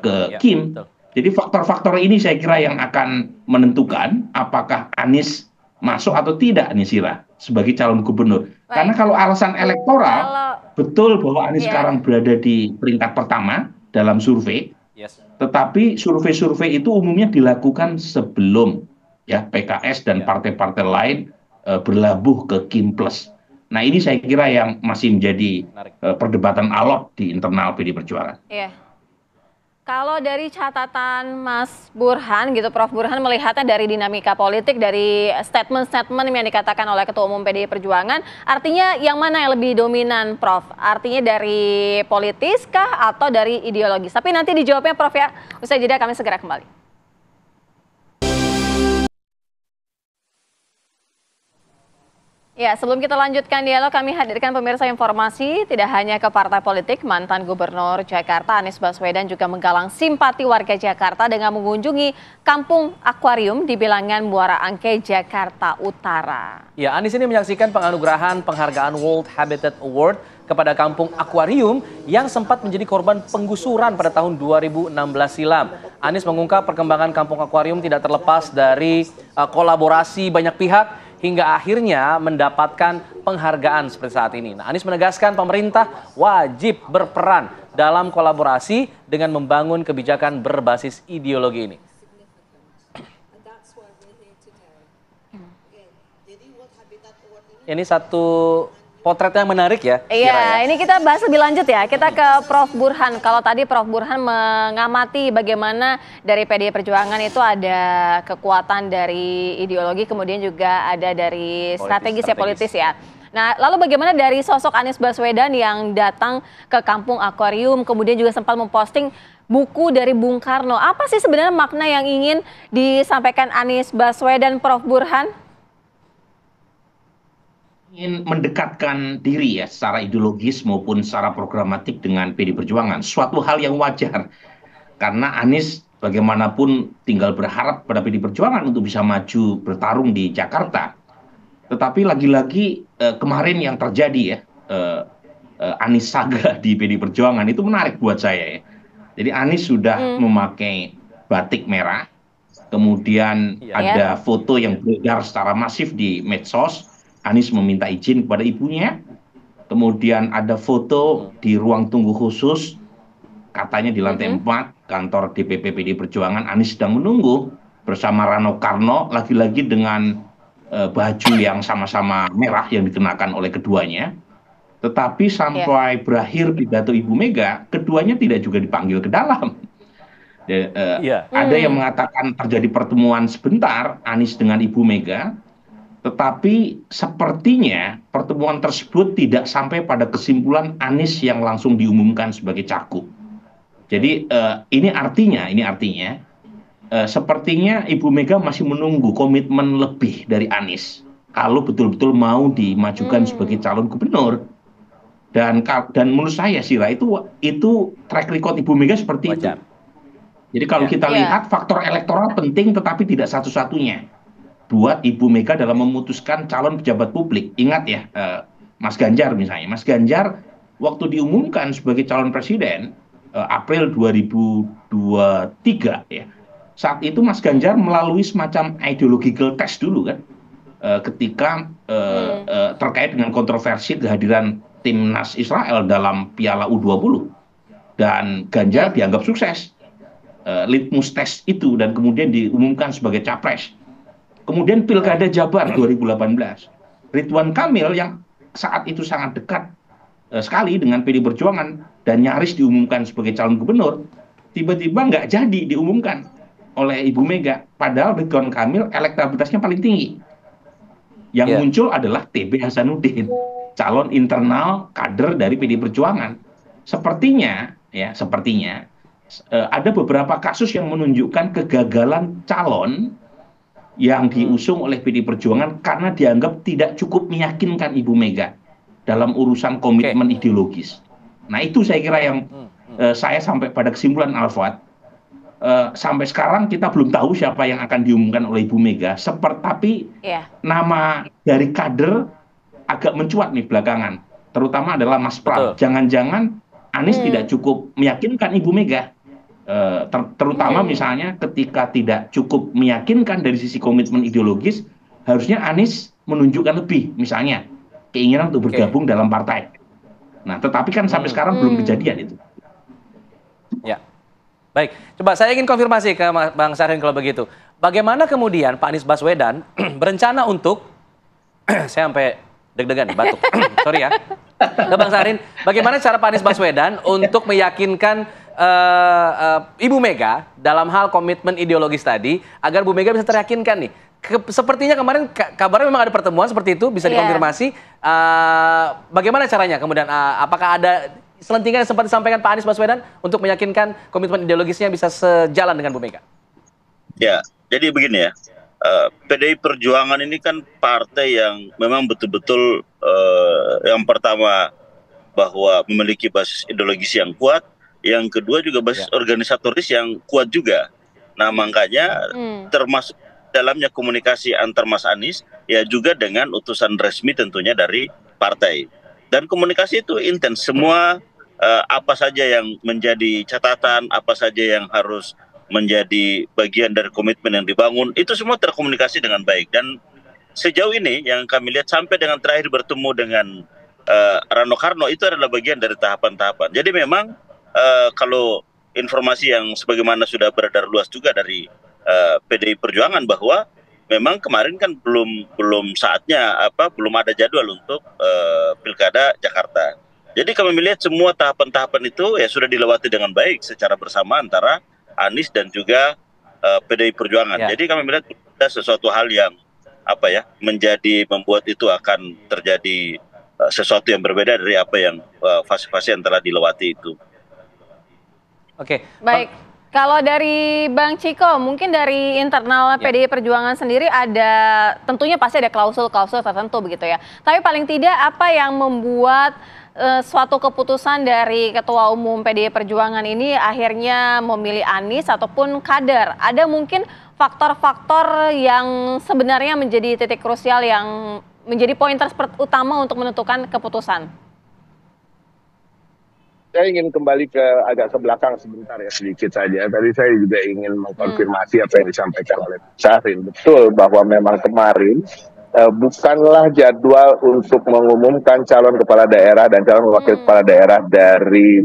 Speaker 7: ke Kim. Jadi faktor-faktor ini saya kira yang akan menentukan apakah Anies masuk atau tidak Nisira sebagai calon gubernur. Karena kalau alasan elektoral, betul bahwa Anies sekarang berada di peringkat pertama dalam survei. Tetapi survei-survei itu umumnya dilakukan sebelum ya PKS dan partai-partai lain berlabuh ke Kim Plus. Nah ini saya kira yang masih menjadi perdebatan alot di internal PD Perjuangan.
Speaker 2: Iya. Kalau dari catatan Mas Burhan gitu, Prof. Burhan melihatnya dari dinamika politik, dari statement-statement yang dikatakan oleh Ketua Umum PDI Perjuangan, artinya yang mana yang lebih dominan, Prof? Artinya dari politis kah atau dari ideologis? Tapi nanti dijawabnya, Prof ya. Usai jeda kami segera kembali. Ya, sebelum kita lanjutkan dialog, kami hadirkan pemirsa informasi tidak hanya ke partai politik, mantan Gubernur Jakarta Anies Baswedan juga menggalang simpati warga Jakarta dengan mengunjungi Kampung Akuarium di Bilangan Muara Angke, Jakarta Utara.
Speaker 1: Ya, Anies ini menyaksikan penganugerahan penghargaan World Habitat Award kepada Kampung Akuarium yang sempat menjadi korban penggusuran pada tahun 2016 silam. Anies mengungkap perkembangan Kampung Akuarium tidak terlepas dari kolaborasi banyak pihak hingga akhirnya mendapatkan penghargaan seperti saat ini. Nah, Anies menegaskan pemerintah wajib berperan dalam kolaborasi dengan membangun kebijakan berbasis ideologi ini. Ini satu potret yang menarik ya.
Speaker 2: Iya, ini kita bahas lebih lanjut ya. Kita ke Prof. Burhan. Kalau tadi Prof. Burhan mengamati bagaimana dari PDI Perjuangan itu ada kekuatan dari ideologi, kemudian juga ada dari strategis ya, politis ya. Nah, lalu bagaimana dari sosok Anies Baswedan yang datang ke Kampung Akuarium, kemudian juga sempat memposting buku dari Bung Karno. Apa sih sebenarnya makna yang ingin disampaikan Anies Baswedan, Prof. Burhan?
Speaker 7: Ingin mendekatkan diri ya secara ideologis maupun secara programatik dengan PD Perjuangan, suatu hal yang wajar karena Anies bagaimanapun tinggal berharap pada PD Perjuangan untuk bisa maju bertarung di Jakarta. Tetapi lagi-lagi kemarin yang terjadi ya Anies saga di PD Perjuangan itu menarik buat saya ya. Jadi Anies sudah memakai batik merah, kemudian ada foto yang beredar secara masif di medsos. Anies meminta izin kepada ibunya, kemudian ada foto di ruang tunggu khusus, katanya di lantai 4 kantor DPP PD Perjuangan. Anies sedang menunggu bersama Rano Karno, lagi-lagi dengan baju yang sama-sama merah yang dikenakan oleh keduanya. Tetapi sampai berakhir pidato Ibu Mega, keduanya tidak juga dipanggil ke dalam. Ada yang mengatakan terjadi pertemuan sebentar Anies dengan Ibu Mega, tetapi sepertinya pertemuan tersebut tidak sampai pada kesimpulan Anies yang langsung diumumkan sebagai cagup. Jadi ini artinya sepertinya Ibu Mega masih menunggu komitmen lebih dari Anies kalau betul-betul mau dimajukan sebagai calon gubernur. Dan menurut saya Sira itu track record Ibu Mega seperti itu. Jadi kalau kita lihat faktor elektoral penting tetapi tidak satu-satunya buat Ibu Mega dalam memutuskan calon pejabat publik. Ingat ya, Mas Ganjar misalnya. Mas Ganjar waktu diumumkan sebagai calon presiden April 2023 ya. Saat itu Mas Ganjar melalui semacam ideological test dulu kan. Ketika terkait dengan kontroversi kehadiran timnas Israel dalam Piala U20 dan Ganjar dianggap sukses litmus test itu dan kemudian diumumkan sebagai capres. Kemudian Pilkada Jabar 2018, Ridwan Kamil yang saat itu sangat dekat sekali dengan PD Perjuangan dan nyaris diumumkan sebagai calon gubernur, tiba-tiba nggak jadi diumumkan oleh Ibu Mega, padahal Ridwan Kamil elektabilitasnya paling tinggi. Yang muncul adalah TB Hasanuddin, calon internal kader dari PD Perjuangan. Sepertinya ada beberapa kasus yang menunjukkan kegagalan calon yang diusung oleh PD Perjuangan karena dianggap tidak cukup meyakinkan Ibu Mega dalam urusan komitmen ideologis. Nah itu saya kira yang saya sampai pada kesimpulan Alfat, sampai sekarang kita belum tahu siapa yang akan diumumkan oleh Ibu Mega. Tapi nama dari kader agak mencuat nih belakangan, terutama adalah Mas Pram. Jangan-jangan Anies tidak cukup meyakinkan Ibu Mega, terutama misalnya ketika tidak cukup meyakinkan dari sisi komitmen ideologis, harusnya Anies menunjukkan lebih, misalnya keinginan untuk bergabung dalam partai. Nah, tetapi kan sampai sekarang belum kejadian itu.
Speaker 1: Ya. Baik, coba saya ingin konfirmasi ke Bang Syahrin kalau begitu. Bagaimana kemudian Pak Anies Baswedan berencana untuk, saya sampai deg-degan nih, batuk, sorry ya. Ke Bang Syahrin, bagaimana cara Pak Anies Baswedan untuk meyakinkan Ibu Mega dalam hal komitmen ideologis tadi, agar Bu Mega bisa teryakinkan nih. Sepertinya kemarin kabarnya memang ada pertemuan seperti itu, bisa dikonfirmasi. Bagaimana caranya kemudian, apakah ada selentingan yang sempat disampaikan Pak Anies Baswedan untuk meyakinkan komitmen ideologisnya bisa sejalan dengan Bu Mega?
Speaker 9: Ya, jadi begini ya, PDI Perjuangan ini kan partai yang memang betul-betul yang pertama bahwa memiliki basis ideologis yang kuat, yang kedua juga basis organisatoris yang kuat juga. Nah makanya termasuk dalamnya komunikasi antar Mas Anies ya juga dengan utusan resmi tentunya dari partai. Dan komunikasi itu intens, semua apa saja yang menjadi catatan, apa saja yang harus menjadi bagian dari komitmen yang dibangun, itu semua terkomunikasi dengan baik. Dan sejauh ini yang kami lihat sampai dengan terakhir bertemu dengan Rano Karno itu adalah bagian dari tahapan-tahapan. Jadi memang kalau informasi yang sebagaimana sudah beredar luas juga dari PDI Perjuangan bahwa memang kemarin kan belum saatnya belum ada jadwal untuk Pilkada Jakarta. Jadi kami melihat semua tahapan-tahapan itu ya sudah dilewati dengan baik secara bersama antara Anies dan juga PDI Perjuangan. Jadi kami melihat ada sesuatu hal yang membuat itu akan terjadi sesuatu yang berbeda dari apa yang fase-fase yang telah dilewati itu.
Speaker 2: Oke, baik. Kalau dari Bang Ciko, mungkin dari internal PDI Perjuangan sendiri ada, tentunya pasti ada klausul-klausul tertentu begitu ya. Tapi paling tidak apa yang membuat suatu keputusan dari Ketua Umum PDI Perjuangan ini akhirnya memilih Anies ataupun kader? Ada mungkin faktor-faktor yang sebenarnya menjadi titik krusial yang menjadi pointer utama untuk menentukan keputusan?
Speaker 8: Saya ingin kembali ke agak ke belakang sebentar ya, sedikit saja. Tadi saya juga ingin mengkonfirmasi apa yang disampaikan oleh Syahrin. Betul bahwa memang kemarin bukanlah jadwal untuk mengumumkan calon kepala daerah dan calon wakil kepala daerah dari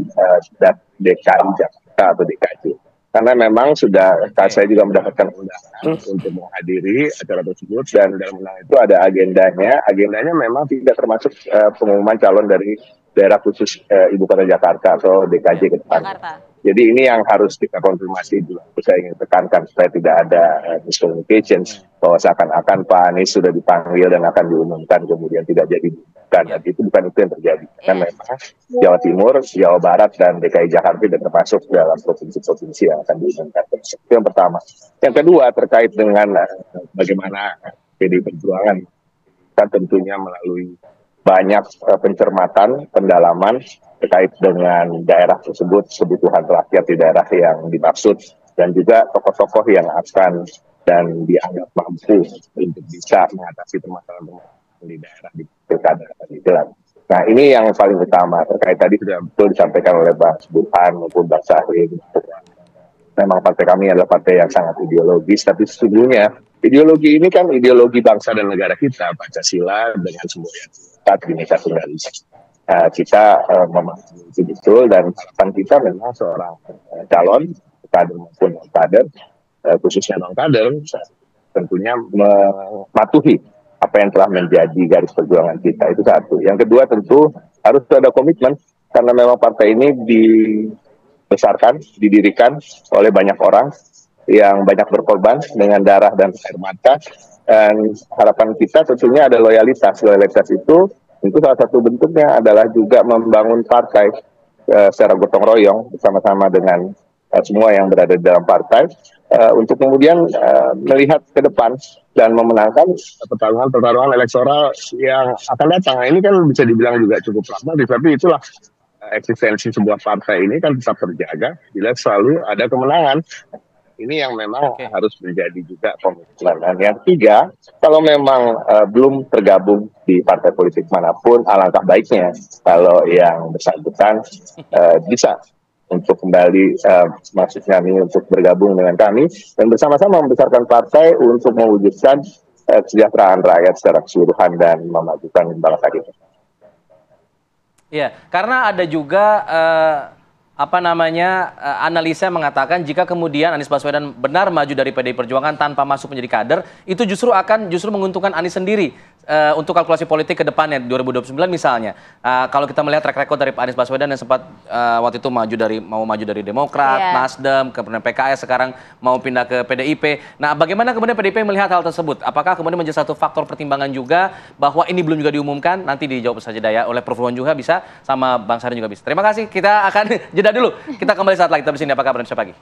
Speaker 8: DKI Jakarta atau DKJ. Karena memang sudah, saya juga mendapatkan undangan untuk menghadiri acara tersebut, dan dalam undangan itu ada agendanya. Agendanya memang tidak termasuk pengumuman calon dari daerah khusus Ibu Kota Jakarta atau DKJ ke depan. Jadi ini yang harus kita konfirmasi dulu. Saya ingin tekankan supaya tidak ada miscommunication bahwa seakan-akan Pak Anies sudah dipanggil dan akan diumumkan kemudian tidak jadi. Itu bukan itu yang terjadi. Kan memang Jawa Timur, Jawa Barat, dan DKI Jakarta tidak termasuk dalam provinsi-provinsi yang akan diumumkan. Itu yang pertama. Yang kedua terkait dengan bagaimana PDI Perjuangan, kan tentunya melalui banyak pencermatan, pendalaman terkait dengan daerah tersebut, kebutuhan rakyat di daerah yang dimaksud, dan juga tokoh-tokoh yang akan dan dianggap mampu untuk bisa mengatasi permasalahan di daerah di pilkada. Nah ini yang paling utama, terkait tadi sudah betul disampaikan oleh Bang Burhan maupun Bang Syahrin. Memang partai kami adalah partai yang sangat ideologis, tapi sesungguhnya Ideologi ini kan ideologi bangsa dan negara kita, Pancasila dengan semua yang Bhinneka Tunggal Ika. Kita memahami itu betul, dan harapan kita memang seorang calon kader maupun non kader, khususnya non kader, tentunya mematuhi apa yang telah menjadi garis perjuangan kita. Itu satu. Yang kedua tentu harus ada komitmen, karena memang partai ini dibesarkan, didirikan oleh banyak orang yang banyak berkorban dengan darah dan air mata, dan harapan kita tentunya ada loyalitas. Loyalitas itu tentu salah satu bentuknya adalah juga membangun partai secara gotong royong bersama-sama dengan semua yang berada di dalam partai, untuk kemudian melihat ke depan dan memenangkan pertarungan elektoral yang akan datang. Ini kan bisa dibilang juga cukup lama, tapi itulah eksistensi sebuah partai ini kan tetap terjaga bila selalu ada kemenangan. Ini yang memang harus menjadi juga komitmen. Dan yang ketiga, kalau memang belum tergabung di partai politik manapun, alangkah baiknya kalau yang bersangkutan bisa untuk kembali maksud kami untuk bergabung dengan kami dan bersama-sama membesarkan partai untuk mewujudkan kesejahteraan rakyat secara keseluruhan dan memajukan bangsa kita.
Speaker 1: Ya, karena ada juga analisa yang mengatakan jika kemudian Anies Baswedan benar maju dari PDI Perjuangan tanpa masuk menjadi kader, itu justru menguntungkan Anies sendiri untuk kalkulasi politik ke depannya 2029 misalnya. Kalau kita melihat track record dari Anies Baswedan yang sempat waktu itu mau maju dari Demokrat, Nasdem, kemudian PKS, sekarang mau pindah ke PDIP. Nah, bagaimana kemudian PDIP melihat hal tersebut? Apakah kemudian menjadi satu faktor pertimbangan juga bahwa ini belum juga diumumkan? Nanti dijawab saja daya oleh Prof. Ruhon juga bisa, sama Bang Sari juga bisa. Terima kasih. Kita akan jeda dulu. Kita kembali saat lagi. Tetap di sini. Apa kabar Indonesia Pagi?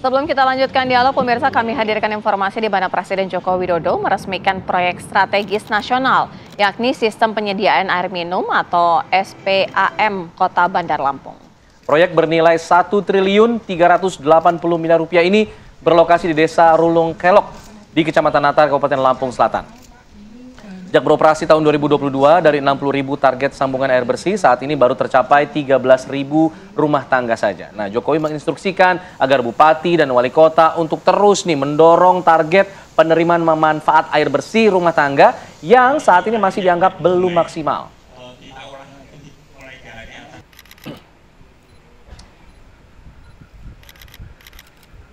Speaker 2: Sebelum kita lanjutkan dialog, pemirsa, kami hadirkan informasi di mana Presiden Joko Widodo meresmikan proyek strategis nasional, yakni Sistem Penyediaan Air Minum atau SPAM Kota Bandar Lampung.
Speaker 1: Proyek bernilai Rp1.380 miliar ini berlokasi di Desa Rulung Kelok di Kecamatan Natar, Kabupaten Lampung Selatan. Sejak beroperasi tahun 2022, dari 60.000 target sambungan air bersih, saat ini baru tercapai 13.000 rumah tangga saja. Nah, Jokowi menginstruksikan agar Bupati dan Wali Kota untuk terus mendorong target penerimaan manfaat air bersih rumah tangga yang saat ini masih dianggap belum maksimal.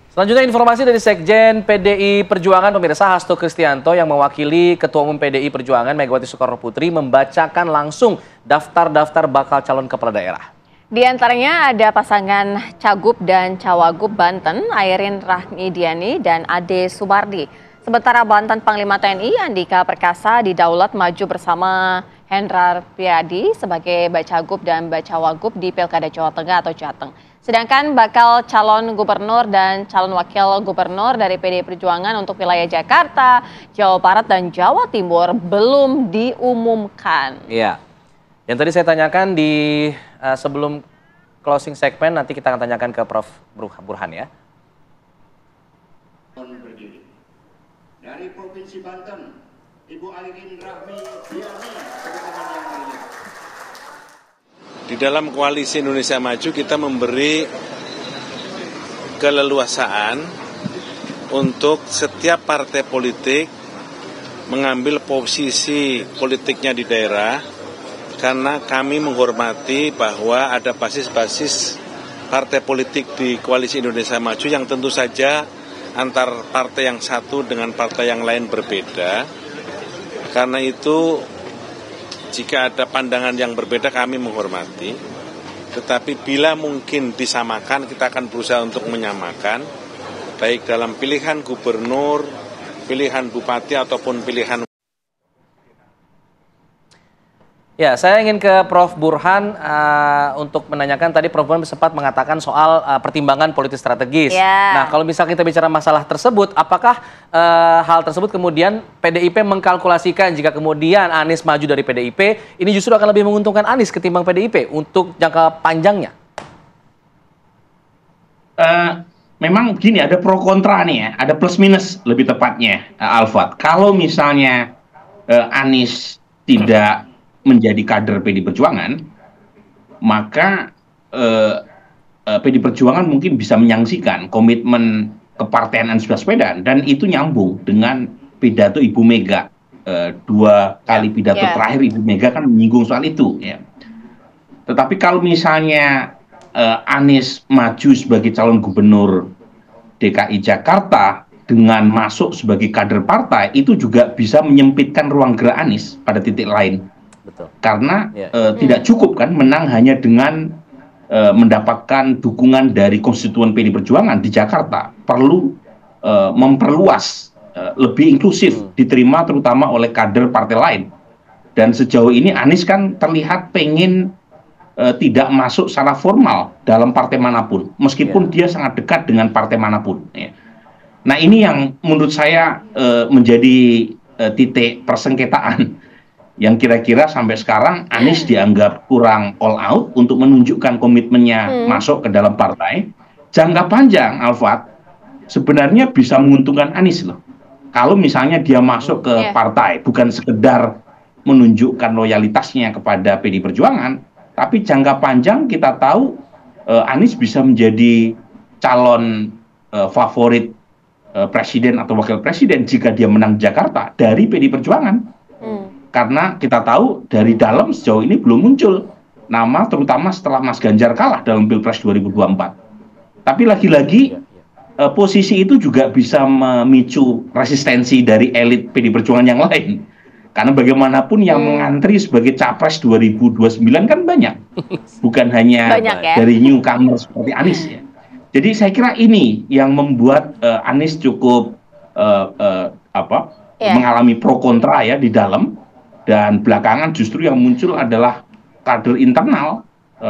Speaker 1: Selanjutnya informasi dari Sekjen PDI Perjuangan, pemirsa, Hasto Kristianto yang mewakili Ketua Umum PDI Perjuangan Megawati Soekarnoputri membacakan langsung daftar-daftar bakal calon kepala daerah.
Speaker 2: Di antaranya ada pasangan Cagup dan Cawagup Banten, Airin Rahmidiani dan Ade Subardi. Sementara Banten Panglima TNI Andika Perkasa didaulat maju bersama Hendrar Priyadi sebagai Bacagup dan Bacawagup di Pilkada Jawa Tengah atau Jateng. Sedangkan bakal calon gubernur dan calon wakil gubernur dari PDI Perjuangan untuk wilayah Jakarta, Jawa Barat, dan Jawa Timur belum diumumkan.
Speaker 1: Iya, yang tadi saya tanyakan di sebelum closing segmen, nanti kita akan tanyakan ke Prof. Burhan ya.
Speaker 10: Dari Provinsi Banten, Ibu Airin Rahmidiani.
Speaker 11: Di dalam Koalisi Indonesia Maju kita memberi keleluasaan untuk setiap partai politik mengambil posisi politiknya di daerah, karena kami menghormati bahwa ada basis-basis partai politik di Koalisi Indonesia Maju yang tentu saja antar partai yang satu dengan partai yang lain berbeda. Karena itu jika ada pandangan yang berbeda kami menghormati, tetapi bila mungkin disamakan kita akan berusaha untuk menyamakan, baik dalam pilihan gubernur, pilihan bupati ataupun pilihan.
Speaker 1: Ya, saya ingin ke Prof. Burhan untuk menanyakan, tadi Prof. Burhan sempat mengatakan soal pertimbangan politik strategis. Nah, kalau misalnya kita bicara masalah tersebut, apakah hal tersebut kemudian PDIP mengkalkulasikan jika kemudian Anies maju dari PDIP, ini justru akan lebih menguntungkan Anies ketimbang PDIP untuk jangka panjangnya?
Speaker 7: Memang gini, ada pro kontra nih ya, ada plus minus lebih tepatnya, Alfat. Kalau misalnya Anies tidak menjadi kader PDI Perjuangan, maka PD Perjuangan mungkin bisa menyaksikan komitmen kepartean Anies Baswedan, dan itu nyambung dengan pidato Ibu Mega. 2 kali pidato terakhir Ibu Mega kan menyinggung soal itu. Ya. Tetapi kalau misalnya Anies maju sebagai calon gubernur DKI Jakarta dengan masuk sebagai kader partai, itu juga bisa menyempitkan ruang gerak Anies pada titik lain.
Speaker 1: Betul.
Speaker 7: Karena tidak cukup kan menang hanya dengan mendapatkan dukungan dari konstituen PD Perjuangan di Jakarta. Perlu memperluas, lebih inklusif, diterima terutama oleh kader partai lain. Dan sejauh ini Anies kan terlihat pengen tidak masuk secara formal dalam partai manapun, meskipun dia sangat dekat dengan partai manapun. Ya. Nah ini yang menurut saya menjadi titik persengketaan, yang kira-kira sampai sekarang Anies dianggap kurang all out untuk menunjukkan komitmennya masuk ke dalam partai. Jangka panjang, Alfat, sebenarnya bisa menguntungkan Anies loh. Kalau misalnya dia masuk ke partai, bukan sekedar menunjukkan loyalitasnya kepada PD Perjuangan, tapi jangka panjang kita tahu Anies bisa menjadi calon favorit presiden atau wakil presiden jika dia menang Jakarta dari PD Perjuangan. Karena kita tahu dari dalam sejauh ini belum muncul nama, terutama setelah Mas Ganjar kalah dalam Pilpres 2024. Tapi lagi-lagi posisi itu juga bisa memicu resistensi dari elit PD Perjuangan yang lain. Karena bagaimanapun yang mengantri sebagai capres 2029 kan banyak. Bukan hanya dari newcomer seperti Anies ya. Jadi saya kira ini yang membuat Anies cukup mengalami pro kontra ya di dalam. Dan belakangan justru yang muncul adalah kader internal,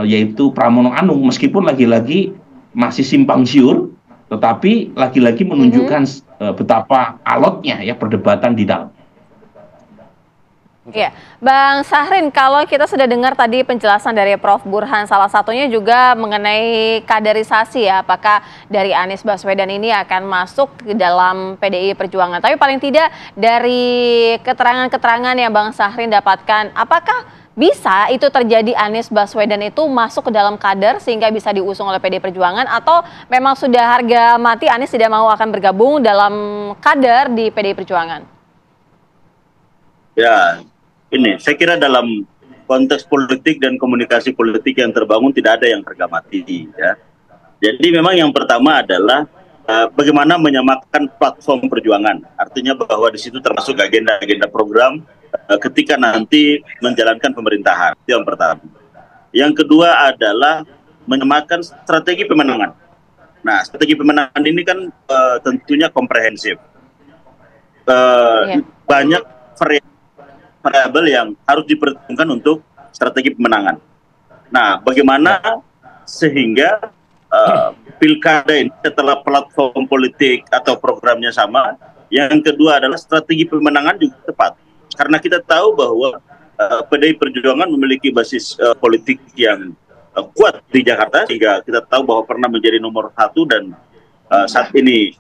Speaker 7: yaitu Pramono Anung, meskipun lagi-lagi masih simpang siur, tetapi lagi-lagi menunjukkan betapa alotnya ya perdebatan di dalam.
Speaker 2: Ya, Bang Syahrin, kalau kita sudah dengar tadi penjelasan dari Prof. Burhan, salah satunya juga mengenai kaderisasi ya, apakah dari Anies Baswedan ini akan masuk ke dalam PDI Perjuangan. Tapi paling tidak dari keterangan-keterangan yang Bang Syahrin dapatkan, apakah bisa itu terjadi Anies Baswedan itu masuk ke dalam kader sehingga bisa diusung oleh PDI Perjuangan, atau memang sudah harga mati Anies tidak mau akan bergabung dalam kader di PDI Perjuangan?
Speaker 9: Ya, ini saya kira dalam konteks politik dan komunikasi politik yang terbangun tidak ada yang harga mati ya. Jadi memang yang pertama adalah bagaimana menyamakan platform perjuangan. Artinya bahwa di situ termasuk agenda-agenda program ketika nanti menjalankan pemerintahan. Itu yang pertama. Yang kedua adalah menyamakan strategi pemenangan. Nah, strategi pemenangan ini kan tentunya komprehensif. Banyak variabel yang harus diperhitungkan untuk strategi pemenangan. Nah, bagaimana sehingga pilkada ini setelah platform politik atau programnya sama, yang kedua adalah strategi pemenangan juga tepat. Karena kita tahu bahwa PDI Perjuangan memiliki basis politik yang kuat di Jakarta, sehingga kita tahu bahwa pernah menjadi nomor 1 dan saat ini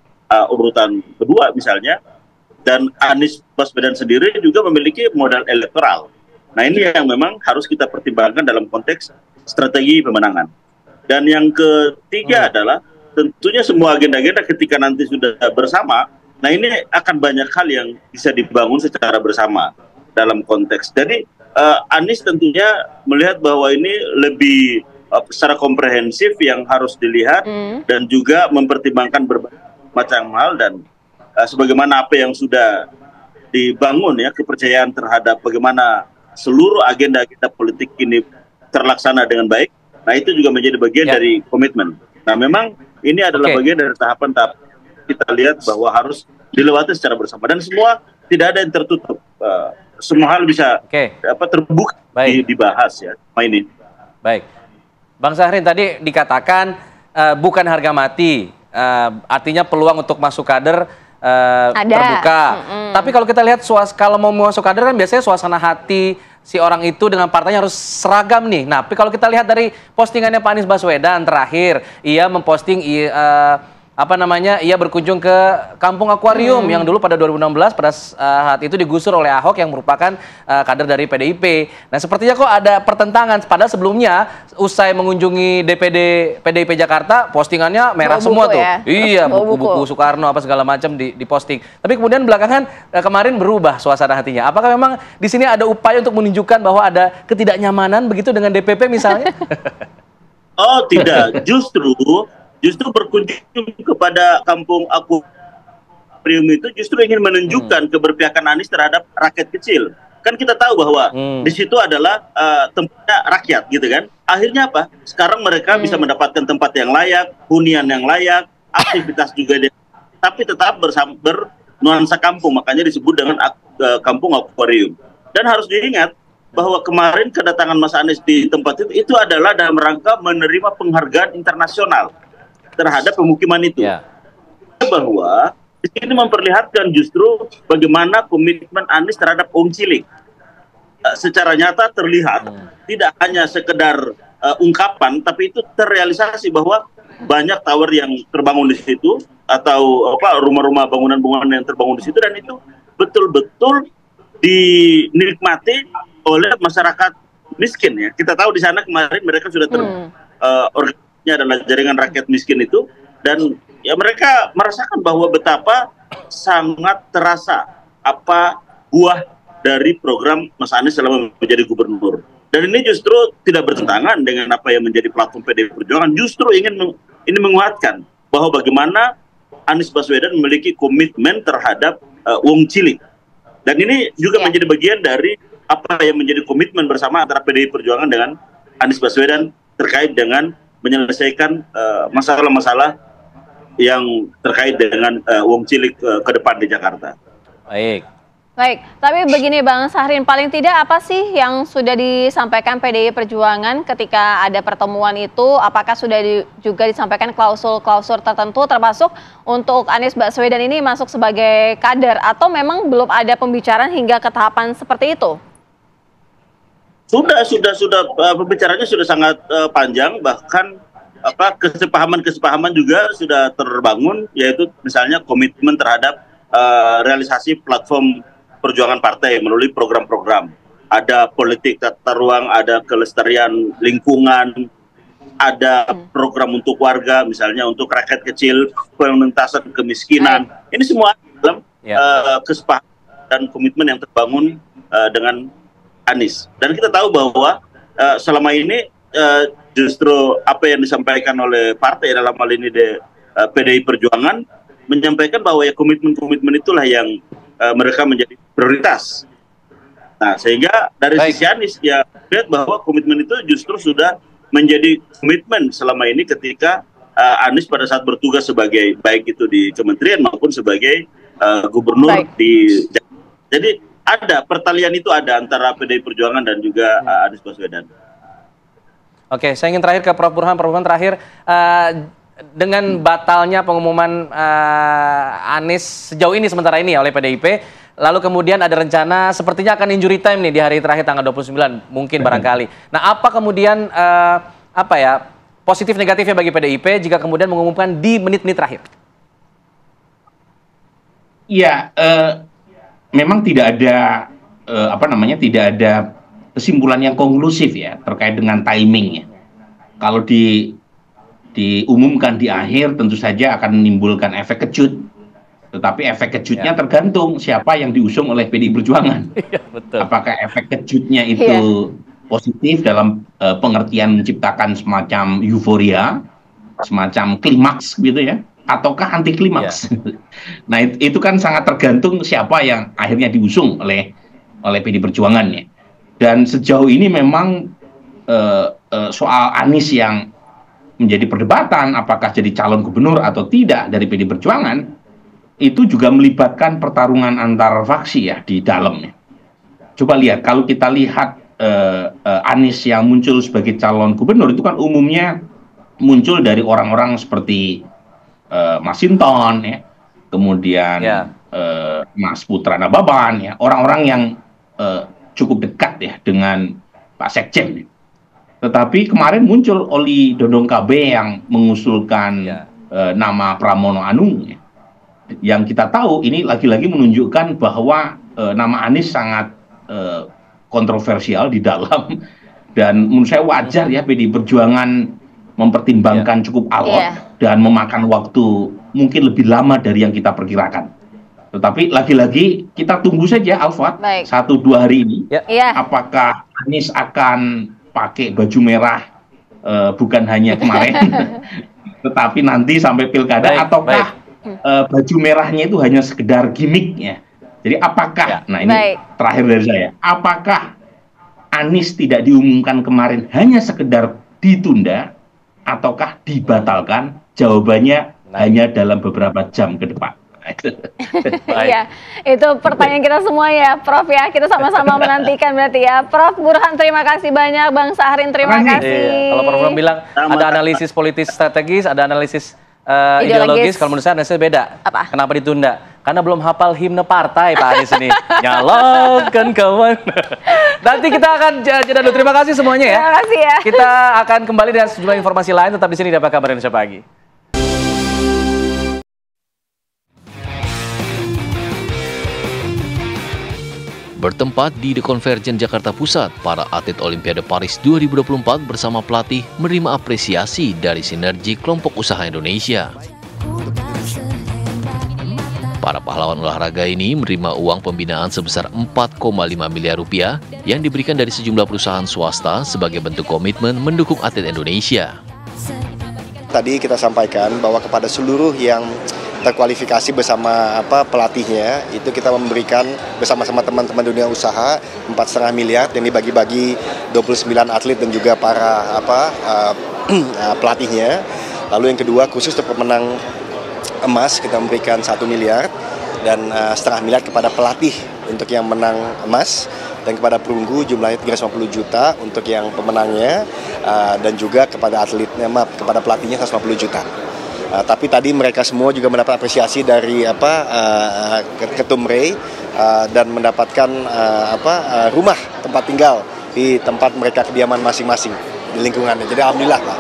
Speaker 9: urutan kedua misalnya. Dan Anies Baswedan sendiri juga memiliki modal elektoral. Nah ini yang memang harus kita pertimbangkan dalam konteks strategi pemenangan. Dan yang ketiga adalah tentunya semua agenda-agenda ketika nanti sudah bersama, nah ini akan banyak hal yang bisa dibangun secara bersama dalam konteks. Jadi Anies tentunya melihat bahwa ini lebih secara komprehensif yang harus dilihat dan juga mempertimbangkan berbagai macam hal, dan sebagaimana apa yang sudah dibangun ya, kepercayaan terhadap bagaimana seluruh agenda-agenda politik ini terlaksana dengan baik. Nah itu juga menjadi bagian dari komitmen. Nah memang ini adalah bagian dari tahapan-tahapan kita lihat bahwa harus dilewati secara bersama, dan semua tidak ada yang tertutup. Semua hal bisa terbuka dibahas ya ini. Baik,
Speaker 1: Bang Syahrin, tadi dikatakan bukan harga mati, artinya peluang untuk masuk kader terbuka. Tapi kalau kita lihat kalau mau masuk kader kan biasanya suasana hati si orang itu dengan partainya harus seragam nih. Nah, tapi kalau kita lihat dari postingannya Pak Anies Baswedan terakhir, ia memposting apa namanya, ia berkunjung ke Kampung Akuarium yang dulu pada 2016 pada saat itu digusur oleh Ahok yang merupakan kader dari PDIP. Nah, sepertinya kok ada pertentangan. Padahal sebelumnya usai mengunjungi DPD PDIP Jakarta, postingannya merah semua tuh.
Speaker 2: Ya?
Speaker 1: Iya, buku-buku Soekarno apa segala macam diposting. Tapi kemudian belakangan kemarin berubah suasana hatinya. Apakah memang di sini ada upaya untuk menunjukkan bahwa ada ketidaknyamanan begitu dengan DPP misalnya?
Speaker 9: Oh, tidak. Justru berkunjung kepada Kampung Akuarium itu justru ingin menunjukkan keberpihakan Anies terhadap rakyat kecil. Kan kita tahu bahwa di situ adalah tempatnya rakyat, gitu kan. Akhirnya apa? Sekarang mereka bisa mendapatkan tempat yang layak, hunian yang layak, aktivitas juga, tapi tetap bernuansa kampung. Makanya disebut dengan Kampung Akuarium. Dan harus diingat bahwa kemarin kedatangan Mas Anies di tempat itu adalah dalam rangka menerima penghargaan internasional terhadap pemukiman itu. Bahwa di sini memperlihatkan justru bagaimana komitmen Anies terhadap Wong Cilik. Secara nyata terlihat tidak hanya sekedar ungkapan, tapi itu terrealisasi bahwa banyak tower yang terbangun di situ atau rumah-rumah bangunan-bangunan yang terbangun di situ, dan itu betul-betul dinikmati oleh masyarakat miskin ya. Kita tahu di sana kemarin mereka sudah organisasinya adalah jaringan rakyat miskin itu, dan ya mereka merasakan bahwa betapa sangat terasa apa buah dari program Mas Anies selama menjadi gubernur. Dan ini justru tidak bertentangan dengan apa yang menjadi platform PDI Perjuangan. Justru ini menguatkan bahwa bagaimana Anies Baswedan memiliki komitmen terhadap Wong Cilik. Dan ini juga menjadi bagian dari apa yang menjadi komitmen bersama antara PDI Perjuangan dengan Anies Baswedan terkait dengan menyelesaikan masalah-masalah yang terkait dengan Wong Cilik ke depan di Jakarta.
Speaker 2: Baik, tapi begini Bang Syahrin, paling tidak apa sih yang sudah disampaikan PDI Perjuangan ketika ada pertemuan itu? Apakah sudah juga disampaikan klausul-klausul tertentu termasuk untuk Anies Baswedan ini masuk sebagai kader, atau memang belum ada pembicaraan hingga ke tahapan seperti itu?
Speaker 9: Sudah pembicaraannya sudah sangat panjang, bahkan kesepahaman juga sudah terbangun, yaitu misalnya komitmen terhadap realisasi platform perjuangan partai melalui program-program. Ada politik tata ruang, ada kelestarian lingkungan, ada program untuk warga, misalnya untuk rakyat kecil, pengentasan kemiskinan. Ini semua dalam kesepakatan dan komitmen yang terbangun dengan Anies. Dan kita tahu bahwa selama ini justru apa yang disampaikan oleh partai dalam hal ini PDI Perjuangan menyampaikan bahwa ya komitmen-komitmen itulah yang mereka menjadi prioritas. Nah, sehingga dari sisi Anies ya lihat bahwa komitmen itu justru sudah menjadi komitmen selama ini ketika Anies pada saat bertugas sebagai baik itu di kementerian maupun sebagai gubernur di Jakarta. Jadi ada pertalian itu ada antara PDI Perjuangan dan juga Anies Baswedan.
Speaker 1: Oke, saya ingin terakhir ke Prof. Burhan. Prof. Burhan, terakhir dengan batalnya pengumuman Anies sejauh ini sementara ini oleh PDIP, lalu kemudian ada rencana sepertinya akan injury time nih di hari terakhir tanggal 29 mungkin barangkali. Nah, apa kemudian positif negatifnya bagi PDIP jika kemudian mengumumkan di menit-menit terakhir?
Speaker 7: Iya, memang tidak ada tidak ada kesimpulan yang konklusif ya terkait dengan timingnya. Kalau diumumkan di akhir tentu saja akan menimbulkan efek kejut, tetapi efek kejutnya tergantung siapa yang diusung oleh PDI Perjuangan. Apakah efek kejutnya itu positif dalam pengertian menciptakan semacam euforia, semacam klimaks gitu ya, ataukah anti klimaks? Nah, itu kan sangat tergantung siapa yang akhirnya diusung oleh PDI Perjuangan ya. Dan sejauh ini memang soal Anies yang menjadi perdebatan apakah jadi calon gubernur atau tidak dari PDI Perjuangan itu juga melibatkan pertarungan antar faksi ya di dalamnya. Coba lihat, kalau kita lihat Anies yang muncul sebagai calon gubernur itu kan umumnya muncul dari orang-orang seperti Mas Hinton ya, kemudian Mas Putra Nababan ya, orang-orang yang cukup dekat ya dengan Pak Sekjen. Tetapi kemarin muncul Oli Dodong KB yang mengusulkan nama Pramono Anung. Yang kita tahu ini lagi-lagi menunjukkan bahwa nama Anies sangat kontroversial di dalam, dan menurut saya wajar ya PDI Perjuangan mempertimbangkan cukup alot dan memakan waktu mungkin lebih lama dari yang kita perkirakan. Tetapi lagi-lagi kita tunggu saja, Alfat, 1-2 hari ini, apakah Anies akan pakai baju merah bukan hanya kemarin, tetapi nanti sampai pilkada, ataukah baju merahnya itu hanya sekedar gimmicknya. Jadi apakah, nah ini terakhir dari saya, apakah Anies tidak diumumkan kemarin hanya sekedar ditunda, ataukah dibatalkan? Jawabannya hanya dalam beberapa jam ke depan.
Speaker 2: Iya, itu pertanyaan kita semua ya, Prof ya. Kita sama-sama menantikan berarti ya. Prof Burhan, terima kasih banyak. Bang Sahrin, terima kasih.
Speaker 1: Kalau Prof bilang ada analisis politis strategis, ada analisis ideologis. Kalau menurut saya analisis beda.
Speaker 2: Apa?
Speaker 1: Kenapa ditunda? Karena belum hafal himne partai Pak Anies ini. Nyalonkan kawan. Nanti kita akan jeda dulu. Terima kasih semuanya ya.
Speaker 2: Terima kasih ya.
Speaker 1: Kita akan kembali dengan sejumlah informasi lain. Tetap di sini di Apa Kabar Indonesia Pagi.
Speaker 12: Bertempat di The Convergence Jakarta Pusat, para atlet Olimpiade Paris 2024 bersama pelatih menerima apresiasi dari sinergi kelompok usaha Indonesia. Para pahlawan olahraga ini menerima uang pembinaan sebesar 4,5 miliar rupiah yang diberikan dari sejumlah perusahaan swasta sebagai bentuk komitmen mendukung atlet Indonesia.
Speaker 13: Tadi kita sampaikan bahwa kepada seluruh yang terkualifikasi bersama pelatihnya, itu kita memberikan bersama-sama teman-teman dunia usaha 4,5 miliar yang dibagi-bagi 29 atlet dan juga para pelatihnya. Lalu yang kedua, khusus untuk pemenang emas kita memberikan 1 miliar dan 1,5 miliar kepada pelatih untuk yang menang emas, dan kepada perunggu jumlahnya 350 juta untuk yang pemenangnya, dan juga kepada atletnya, kepada pelatihnya 150 juta. Tapi tadi mereka semua juga mendapat apresiasi dari Ketum Ray dan mendapatkan rumah tempat tinggal di tempat mereka kediaman masing-masing di lingkungannya. Jadi alhamdulillah Pak.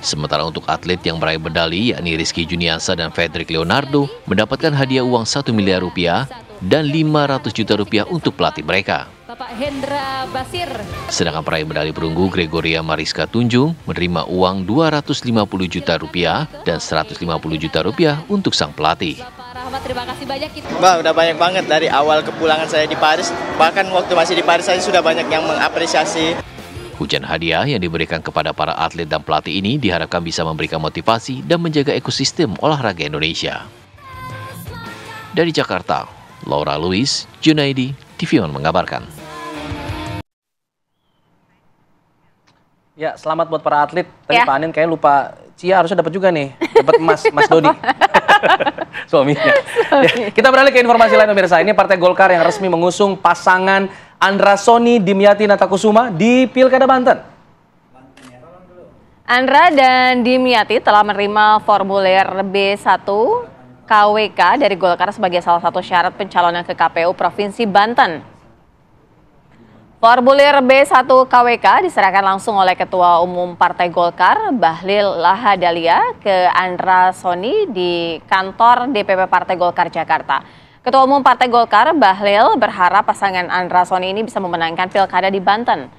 Speaker 12: Sementara untuk atlet yang meraih medali, yakni Rizky Juniansa dan Frederick Leonardo, mendapatkan hadiah uang 1 miliar rupiah dan 500 juta rupiah untuk pelatih mereka.
Speaker 14: Bapak Hendra Basir.
Speaker 12: Sedangkan peraih medali perunggu Gregoria Mariska Tunjung menerima uang 250 juta rupiah dan 150 juta rupiah untuk sang pelatih.
Speaker 14: Bapak Rahmat, terima kasih banyak.
Speaker 15: Mbak, udah banyak banget dari awal kepulangan saya di Paris. Bahkan waktu masih di Paris saya sudah banyak yang mengapresiasi.
Speaker 12: Hujan hadiah yang diberikan kepada para atlet dan pelatih ini diharapkan bisa memberikan motivasi dan menjaga ekosistem olahraga Indonesia. Dari Jakarta, Laura Louis, Junaidi, TV One mengabarkan.
Speaker 1: Ya, selamat buat para atlet. Tadi Pak Anin kayaknya lupa, Cia harusnya dapat juga nih, dapat emas, Mas Dodi. Suaminya. Ya, kita beralih ke informasi lain pemirsa. Ini Partai Golkar yang resmi mengusung pasangan Andra Soni Dimyati Natakusuma di Pilkada Banten.
Speaker 2: Andra dan Dimyati telah menerima formulir B1 KWK dari Golkar sebagai salah satu syarat pencalonan ke KPU Provinsi Banten. Formulir B1 KWK diserahkan langsung oleh Ketua Umum Partai Golkar, Bahlil Lahadalia, ke Andra Soni di kantor DPP Partai Golkar Jakarta. Ketua Umum Partai Golkar, Bahlil, berharap pasangan Andra Soni ini bisa memenangkan pilkada di Banten.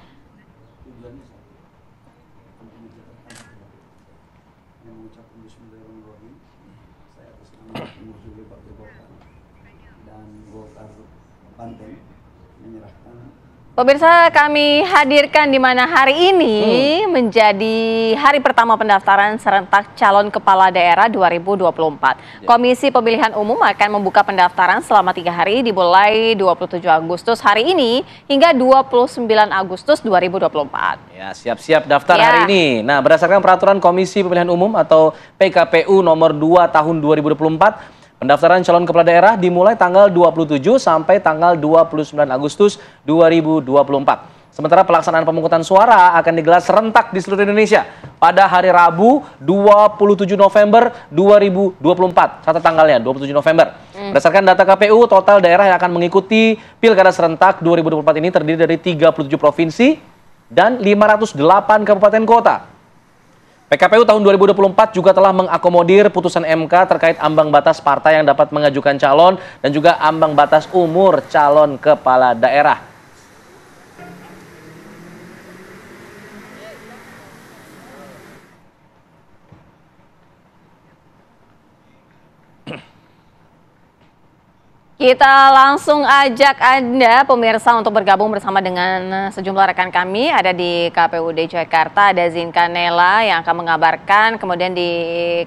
Speaker 2: Pemirsa, kami hadirkan di mana hari ini menjadi hari pertama pendaftaran serentak calon kepala daerah 2024. Komisi Pemilihan Umum akan membuka pendaftaran selama 3 hari dimulai 27 Agustus hari ini hingga 29 Agustus 2024.
Speaker 1: Ya, siap-siap daftar hari ini. Nah, berdasarkan peraturan Komisi Pemilihan Umum atau PKPU nomor 2 tahun 2024, pendaftaran calon kepala daerah dimulai tanggal 27 sampai tanggal 29 Agustus 2024. Sementara pelaksanaan pemungutan suara akan digelar serentak di seluruh Indonesia pada hari Rabu 27 November 2024. Catat tanggalnya 27 November. Berdasarkan data KPU, total daerah yang akan mengikuti Pilkada serentak 2024 ini terdiri dari 37 provinsi dan 508 kabupaten kota. PKPU tahun 2024 juga telah mengakomodir putusan MK terkait ambang batas partai yang dapat mengajukan calon dan juga ambang batas umur calon kepala daerah.
Speaker 2: Kita langsung ajak Anda pemirsa untuk bergabung bersama dengan sejumlah rekan kami. Ada di KPUD Jakarta, ada Zinka Nela yang akan mengabarkan. Kemudian di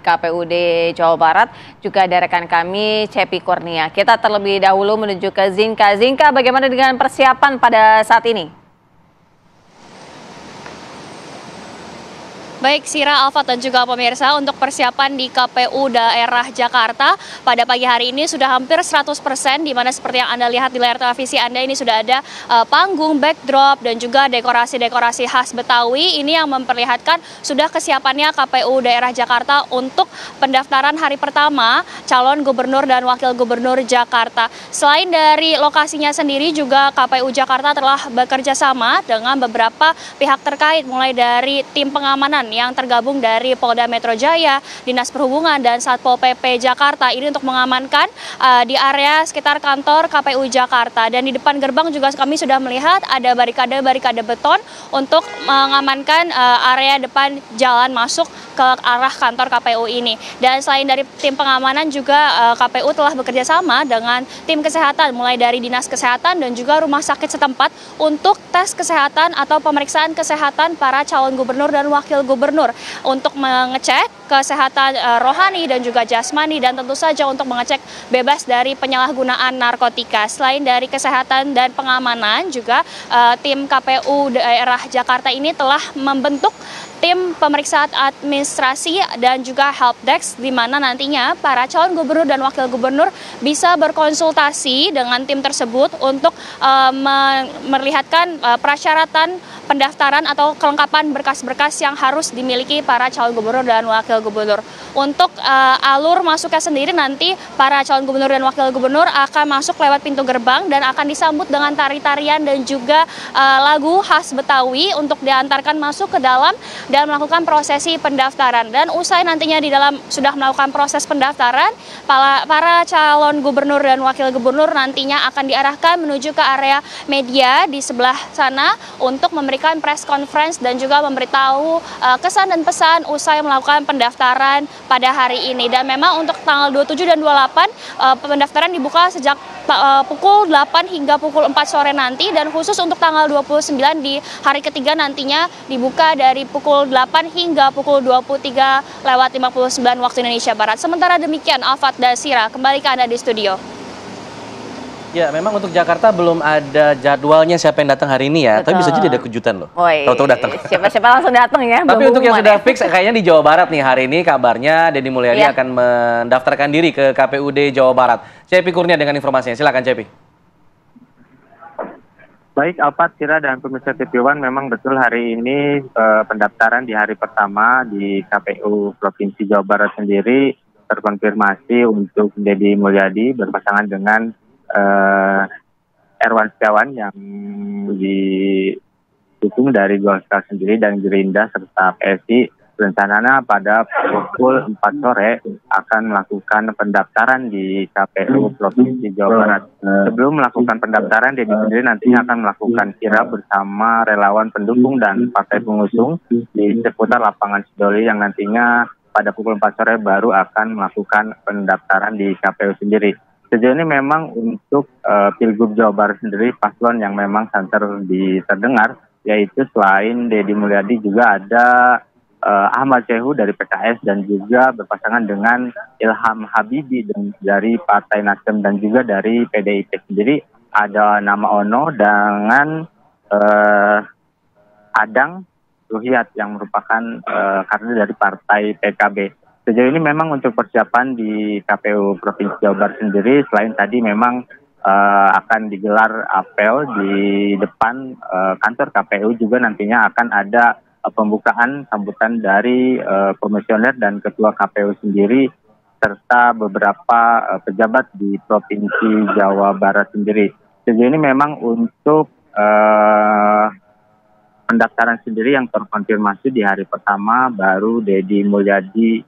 Speaker 2: KPUD Jawa Barat juga ada rekan kami Cepi Kurnia. Kita terlebih dahulu menuju ke Zinka. Zinka, bagaimana dengan persiapan pada saat ini?
Speaker 14: Baik, Sira, Alfat, dan juga pemirsa, untuk persiapan di KPU daerah Jakarta pada pagi hari ini sudah hampir 100%, di mana seperti yang Anda lihat di layar televisi Anda ini sudah ada panggung, backdrop, dan juga dekorasi-dekorasi khas Betawi. Ini yang memperlihatkan sudah kesiapannya KPU daerah Jakarta untuk pendaftaran hari pertama calon gubernur dan wakil gubernur Jakarta. Selain dari lokasinya sendiri, juga KPU Jakarta telah bekerja sama dengan beberapa pihak terkait, mulai dari tim pengamanan yang tergabung dari Polda Metro Jaya, Dinas Perhubungan, dan Satpol PP Jakarta ini untuk mengamankan di area sekitar kantor KPU Jakarta. Dan di depan gerbang juga kami sudah melihat ada barikade beton untuk mengamankan area depan jalan masuk ke arah kantor KPU ini. Dan selain dari tim pengamanan juga KPU telah bekerja sama dengan tim kesehatan, mulai dari Dinas Kesehatan dan juga rumah sakit setempat untuk tes kesehatan atau pemeriksaan kesehatan para calon gubernur dan wakil gubernur untuk mengecek kesehatan rohani dan juga jasmani, dan tentu saja untuk mengecek bebas dari penyalahgunaan narkotika. Selain dari kesehatan dan pengamanan, juga tim KPU daerah Jakarta ini telah membentuk tim pemeriksaan administrasi dan juga helpdesk, di mana nantinya para calon gubernur dan wakil gubernur bisa berkonsultasi dengan tim tersebut untuk melihatkan persyaratan pendaftaran atau kelengkapan berkas-berkas yang harus dimiliki para calon gubernur dan wakil gubernur. Untuk alur masuknya sendiri, nanti para calon gubernur dan wakil gubernur akan masuk lewat pintu gerbang dan akan disambut dengan tari-tarian dan juga lagu khas Betawi untuk diantarkan masuk ke dalam dan melakukan prosesi pendaftaran. Dan usai nantinya di dalam sudah melakukan proses pendaftaran, para calon gubernur dan wakil gubernur nantinya akan diarahkan menuju ke area media di sebelah sana untuk memberikan press conference dan juga memberitahu kesan dan pesan usai melakukan pendaftaran pada hari ini. Dan memang untuk tanggal 27 dan 28 pendaftaran dibuka sejak pukul 8 hingga pukul 4 sore nanti, dan khusus untuk tanggal 29 di hari ketiga nantinya dibuka dari pukul 8 hingga pukul 23:59 waktu Indonesia Barat. Sementara demikian, Alfat dan Sira, kembali ke Anda di studio.
Speaker 1: Ya, memang untuk Jakarta belum ada jadwalnya siapa yang datang hari ini ya. Betul. Tapi bisa jadi ada kejutan loh. Tahu-tahu datang.
Speaker 2: Siapa-siapa langsung datang ya.
Speaker 1: Tapi untuk yang sudah fix kayaknya di Jawa Barat nih hari ini kabarnya Deddy Mulyadi akan mendaftarkan diri ke KPUD Jawa Barat. Cepi Kurnia dengan informasinya. Silakan Cepi.
Speaker 16: Baik, Alfat, Sira, dan pemirsa TV One, memang betul hari ini pendaftaran di hari pertama di KPU Provinsi Jawa Barat sendiri terkonfirmasi untuk Deddy Mulyadi berpasangan dengan Erwan Setiawan yang didukung dari Golkar sendiri dan Gerindra serta PSI. Rencananya pada pukul 4 sore akan melakukan pendaftaran di KPU Provinsi Jawa Barat. Sebelum melakukan pendaftaran, Deddy sendiri nantinya akan melakukan kirap bersama relawan pendukung dan partai pengusung di seputar lapangan Sidoli yang nantinya pada pukul 4 sore baru akan melakukan pendaftaran di KPU sendiri. Sejauh ini memang untuk Pilgub Jawa Barat sendiri paslon yang memang santer terdengar, yaitu selain Deddy Mulyadi juga ada Ahmad Sehu dari PKS dan juga berpasangan dengan Ilham Habibie dari Partai Nasdem dan juga dari PDIP sendiri ada nama Ono dengan Adang Ruhiat yang merupakan kader dari Partai PKB. Sejauh ini memang untuk persiapan di KPU Provinsi Jawa Barat sendiri, selain tadi memang akan digelar apel di depan kantor KPU, juga nantinya akan ada pembukaan sambutan dari komisioner dan ketua KPU sendiri serta beberapa pejabat di Provinsi Jawa Barat sendiri. Sejauh ini memang untuk pendaftaran sendiri yang terkonfirmasi di hari pertama baru Deddy Mulyadi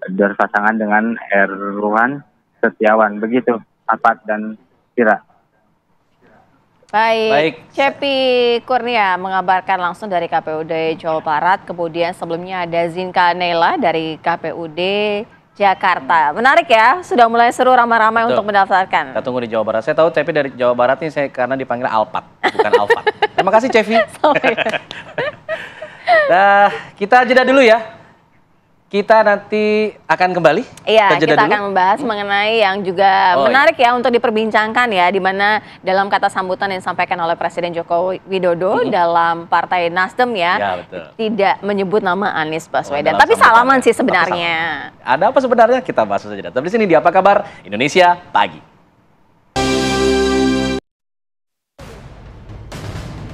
Speaker 16: berpasangan dengan Erwan Setiawan. Begitu, Afat dan Tira.
Speaker 2: Baik. Cepi Kurnia mengabarkan langsung dari KPUD Jawa Barat. Kemudian sebelumnya ada Zinka Nela dari KPUD Jakarta. Menarik ya, sudah mulai seru ramai-ramai untuk mendaftarkan.
Speaker 1: Kita tunggu di Jawa Barat. Saya tahu Cepi dari Jawa Barat ini karena dipanggil Alpat, bukan Alfat. Terima kasih Cepi. Nah, kita jeda dulu ya. Kita nanti akan kembali.
Speaker 2: Iya, kita akan membahas mengenai yang juga menarik ya untuk diperbincangkan ya, di mana dalam kata sambutan yang disampaikan oleh Presiden Joko Widodo dalam Partai Nasdem ya, tidak menyebut nama Anies Baswedan, tapi salaman sih sebenarnya.
Speaker 1: Ada apa sebenarnya? Kita bahas saja. Tapi di sini di Apa Kabar Indonesia Pagi.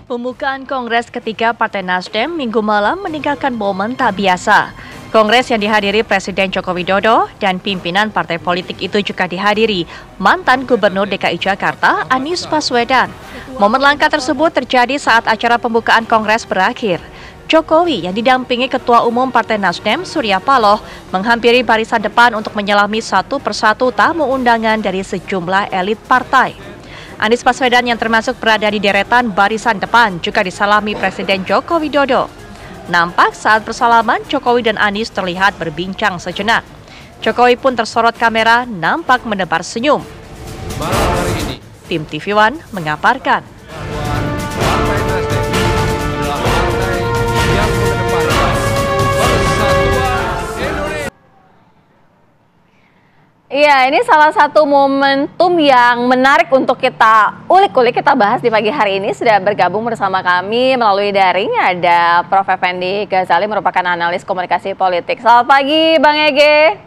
Speaker 5: Pembukaan Kongres ketiga Partai Nasdem Minggu malam meninggalkan momen tak biasa. Kongres yang dihadiri Presiden Joko Widodo dan pimpinan partai politik itu juga dihadiri mantan Gubernur DKI Jakarta Anies Baswedan. Momen langka tersebut terjadi saat acara pembukaan Kongres berakhir. Jokowi yang didampingi Ketua Umum Partai Nasdem Surya Paloh menghampiri barisan depan untuk menyelami satu persatu tamu undangan dari sejumlah elit partai. Anies Baswedan yang termasuk berada di deretan barisan depan juga disalami Presiden Joko Widodo. Nampak saat bersalaman, Jokowi dan Anies terlihat berbincang sejenak. Jokowi pun tersorot kamera, nampak menebar senyum. Tim TV One mengabarkan.
Speaker 2: Iya, ini salah satu momentum yang menarik untuk kita ulik-ulik, kita bahas di pagi hari ini. Sudah bergabung bersama kami melalui daring ada Prof. Effendi Ghazali, merupakan analis komunikasi politik. Selamat pagi, Bang Ege.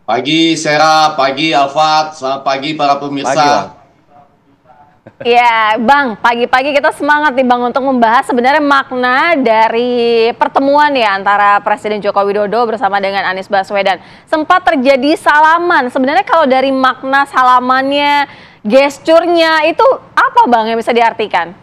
Speaker 17: Pagi, Sera. Pagi, Alfat. Selamat pagi, para pemirsa.
Speaker 2: Iya, Bang, pagi-pagi kita semangat nih Bang untuk membahas sebenarnya makna dari pertemuan ya antara Presiden Joko Widodo bersama dengan Anies Baswedan. Sempat terjadi salaman, sebenarnya kalau dari makna salamannya, gesturnya itu apa Bang yang bisa diartikan?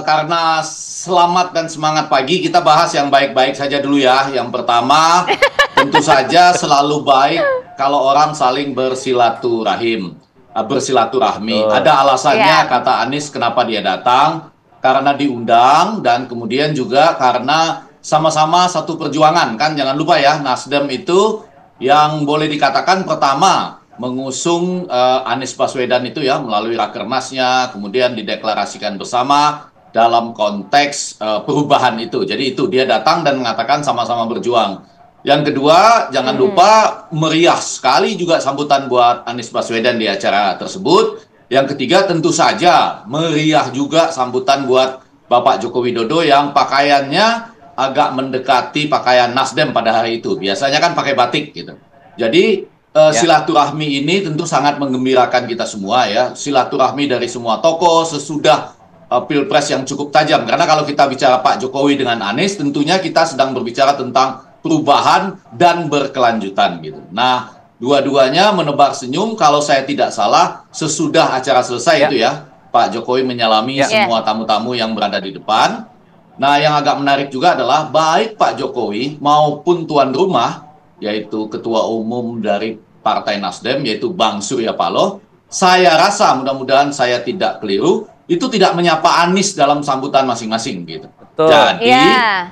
Speaker 17: Karena selamat dan semangat pagi, kita bahas yang baik-baik saja dulu ya. Yang pertama, tentu saja selalu baik kalau orang saling bersilaturahim. Bersilaturahmi. Ada alasannya kata Anies kenapa dia datang, karena diundang dan kemudian juga karena sama-sama satu perjuangan kan, jangan lupa ya, Nasdem itu yang boleh dikatakan pertama mengusung Anies Baswedan itu ya melalui rakernasnya, kemudian dideklarasikan bersama dalam konteks perubahan itu. Jadi itu dia datang dan mengatakan sama-sama berjuang. Yang kedua, jangan lupa meriah sekali juga sambutan buat Anies Baswedan di acara tersebut. Yang ketiga, tentu saja meriah juga sambutan buat Bapak Joko Widodo yang pakaiannya agak mendekati pakaian Nasdem pada hari itu. Biasanya kan pakai batik gitu. Jadi silaturahmi ini tentu sangat menggembirakan kita semua ya. Silaturahmi dari semua tokoh sesudah Pilpres yang cukup tajam. Karena kalau kita bicara Pak Jokowi dengan Anies, tentunya kita sedang berbicara tentang perubahan dan berkelanjutan gitu. Nah, dua-duanya menebar senyum kalau saya tidak salah sesudah acara selesai itu ya. Pak Jokowi menyalami semua tamu-tamu yang berada di depan. Nah, yang agak menarik juga adalah baik Pak Jokowi maupun tuan rumah yaitu Ketua Umum dari Partai Nasdem yaitu Bang Surya Paloh, saya rasa mudah-mudahan saya tidak keliru, itu tidak menyapa Anies dalam sambutan masing-masing gitu. Jadi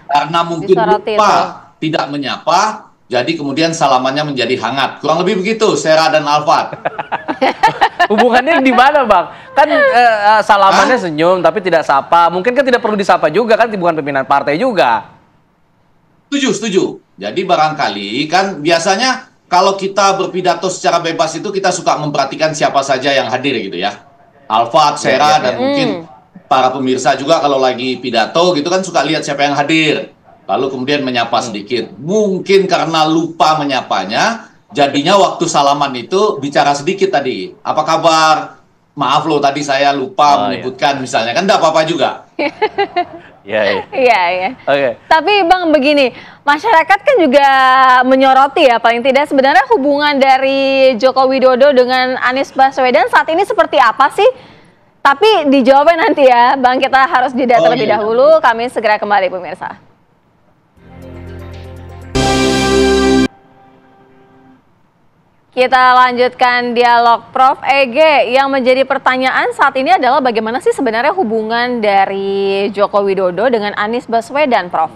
Speaker 17: karena mungkin lupa tidak menyapa, jadi kemudian salamannya menjadi hangat. Kurang lebih begitu, Sera dan Alfat.
Speaker 1: Hubungannya di mana, Bang? Kan salamannya senyum, tapi tidak sapa. Mungkin kan tidak perlu disapa juga, kan bukan pimpinan partai juga.
Speaker 17: Setuju. Jadi barangkali kan biasanya kalau kita berpidato secara bebas itu kita suka memperhatikan siapa saja yang hadir gitu ya. Alfat, Sera, dan mungkin para pemirsa juga kalau lagi pidato gitu kan suka lihat siapa yang hadir. Lalu kemudian menyapa sedikit. Mungkin karena lupa menyapanya, jadinya waktu salaman itu bicara sedikit tadi. Apa kabar? Maaf loh tadi saya lupa menyebutkan misalnya. Kan enggak apa-apa juga.
Speaker 2: Iya. Tapi Bang begini, masyarakat kan juga menyoroti ya paling tidak sebenarnya hubungan dari Joko Widodo dengan Anies Baswedan saat ini seperti apa sih? Tapi dijawabnya nanti ya, Bang. Kita harus jeda terlebih dahulu. Kami segera kembali, pemirsa. Kita lanjutkan dialog Prof. Ege. Yang menjadi pertanyaan saat ini adalah bagaimana sih sebenarnya hubungan dari Joko Widodo dengan Anies Baswedan, Prof?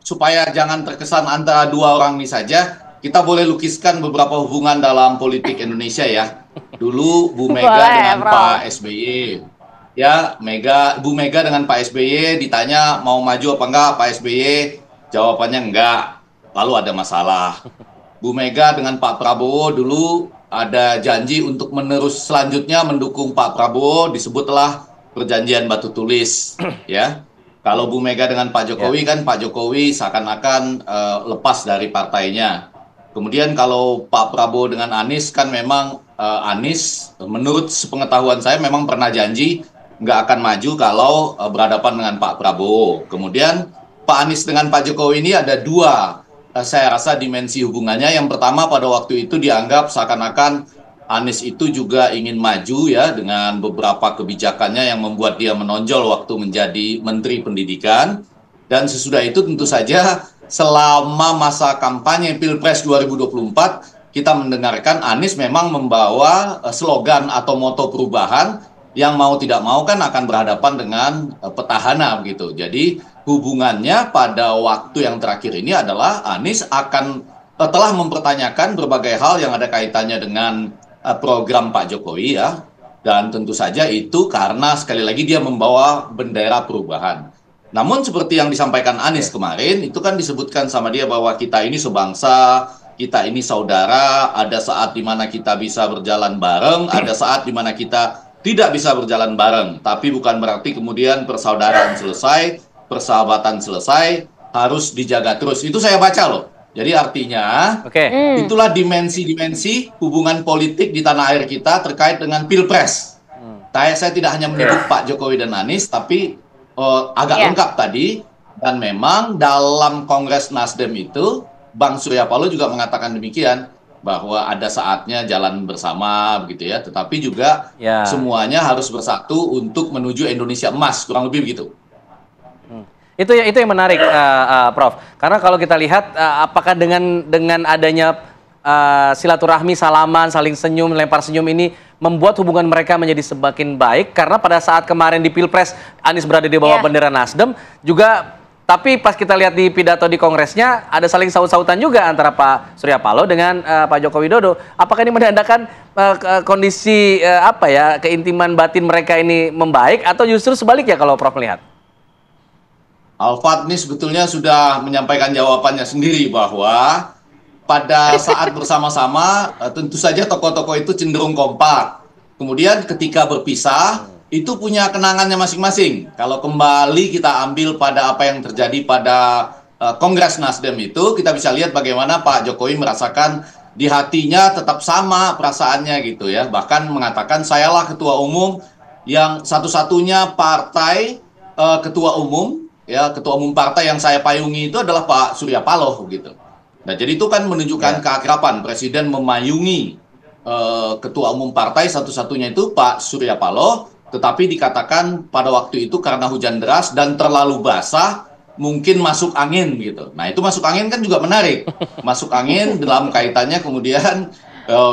Speaker 17: Supaya jangan terkesan antara dua orang ini saja, kita boleh lukiskan beberapa hubungan dalam politik Indonesia ya. Dulu Bu Mega dengan Pak SBY. Ya, Bu Mega dengan Pak SBY ditanya mau maju apa enggak, Pak SBY jawabannya enggak. Lalu ada masalah. Bu Mega dengan Pak Prabowo dulu ada janji untuk selanjutnya mendukung Pak Prabowo, disebutlah perjanjian batu tulis, ya. Kalau Bu Mega dengan Pak Jokowi kan Pak Jokowi seakan-akan lepas dari partainya. Kemudian kalau Pak Prabowo dengan Anies kan memang Anies menurut sepengetahuan saya memang pernah janji nggak akan maju kalau berhadapan dengan Pak Prabowo. Kemudian Pak Anies dengan Pak Jokowi ini ada dua saya rasa dimensi hubungannya. Yang pertama pada waktu itu dianggap seakan-akan Anies itu juga ingin maju ya dengan beberapa kebijakannya yang membuat dia menonjol waktu menjadi Menteri Pendidikan. Dan sesudah itu tentu saja selama masa kampanye Pilpres 2024 kita mendengarkan Anies memang membawa slogan atau moto perubahan yang mau tidak mau kan akan berhadapan dengan petahana begitu. Jadi hubungannya pada waktu yang terakhir ini adalah Anies telah mempertanyakan berbagai hal yang ada kaitannya dengan program Pak Jokowi ya. Dan tentu saja itu karena sekali lagi dia membawa bendera perubahan. Namun seperti yang disampaikan Anies kemarin, itu kan disebutkan sama dia bahwa kita ini sebangsa, kita ini saudara, ada saat di mana kita bisa berjalan bareng, ada saat di mana kita tidak bisa berjalan bareng. Tapi bukan berarti kemudian persaudaraan selesai, persahabatan selesai, harus dijaga terus. Itu saya baca loh. Jadi artinya, itulah dimensi-dimensi hubungan politik di tanah air kita terkait dengan Pilpres. Saya tidak hanya menyebut Pak Jokowi dan Anies, tapi agak lengkap tadi. Dan memang dalam Kongres Nasdem itu, Bang Surya Paloh juga mengatakan demikian, bahwa ada saatnya jalan bersama, begitu ya. Tetapi juga semuanya harus bersatu untuk menuju Indonesia emas, kurang lebih begitu.
Speaker 1: Itu yang menarik, Prof. Karena kalau kita lihat, apakah dengan adanya silaturahmi, salaman, saling senyum, lempar senyum ini membuat hubungan mereka menjadi semakin baik? Karena pada saat kemarin di Pilpres, Anies berada di bawah bendera Nasdem, juga. Tapi pas kita lihat di pidato di kongresnya, ada saling saut-sautan juga antara Pak Surya Paloh dengan Pak Joko Widodo. Apakah ini menandakan kondisi keintiman batin mereka ini membaik, atau justru sebaliknya kalau Prof melihat?
Speaker 17: Alfat ini sebetulnya sudah menyampaikan jawabannya sendiri bahwa pada saat bersama-sama tentu saja tokoh-tokoh itu cenderung kompak. Kemudian ketika berpisah, itu punya kenangannya masing-masing. Kalau kembali kita ambil pada apa yang terjadi pada Kongres Nasdem itu, kita bisa lihat bagaimana Pak Jokowi merasakan di hatinya tetap sama perasaannya gitu ya. Bahkan mengatakan, sayalah ketua umum yang satu-satunya partai ketua umum partai yang saya payungi itu adalah Pak Surya Paloh gitu. Nah, jadi itu kan menunjukkan keakraban Presiden memayungi ketua umum partai satu-satunya itu Pak Surya Paloh. Tetapi dikatakan pada waktu itu karena hujan deras dan terlalu basah, mungkin masuk angin gitu. Nah, itu masuk angin kan juga menarik. Masuk angin dalam kaitannya kemudian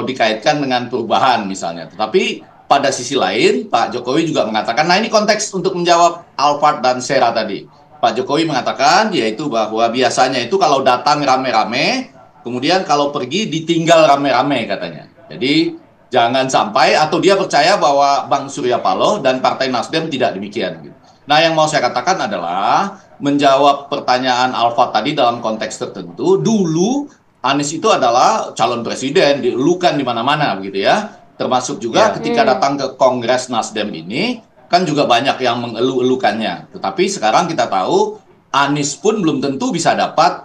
Speaker 17: dikaitkan dengan perubahan misalnya. Tetapi pada sisi lain, Pak Jokowi juga mengatakan, nah ini konteks untuk menjawab Alfat dan Sera tadi. Pak Jokowi mengatakan, yaitu bahwa biasanya itu kalau datang rame-rame, kemudian kalau pergi ditinggal rame-rame katanya. Jadi jangan sampai, atau dia percaya bahwa Bang Surya Paloh dan Partai Nasdem tidak demikian. Nah, yang mau saya katakan adalah menjawab pertanyaan Alfat tadi dalam konteks tertentu. Dulu Anies itu adalah calon presiden, dielukan di mana-mana begitu ya. Termasuk juga ketika datang ke Kongres Nasdem ini, kan juga banyak yang mengeluh-elukannya. Tetapi sekarang kita tahu Anies pun belum tentu bisa dapat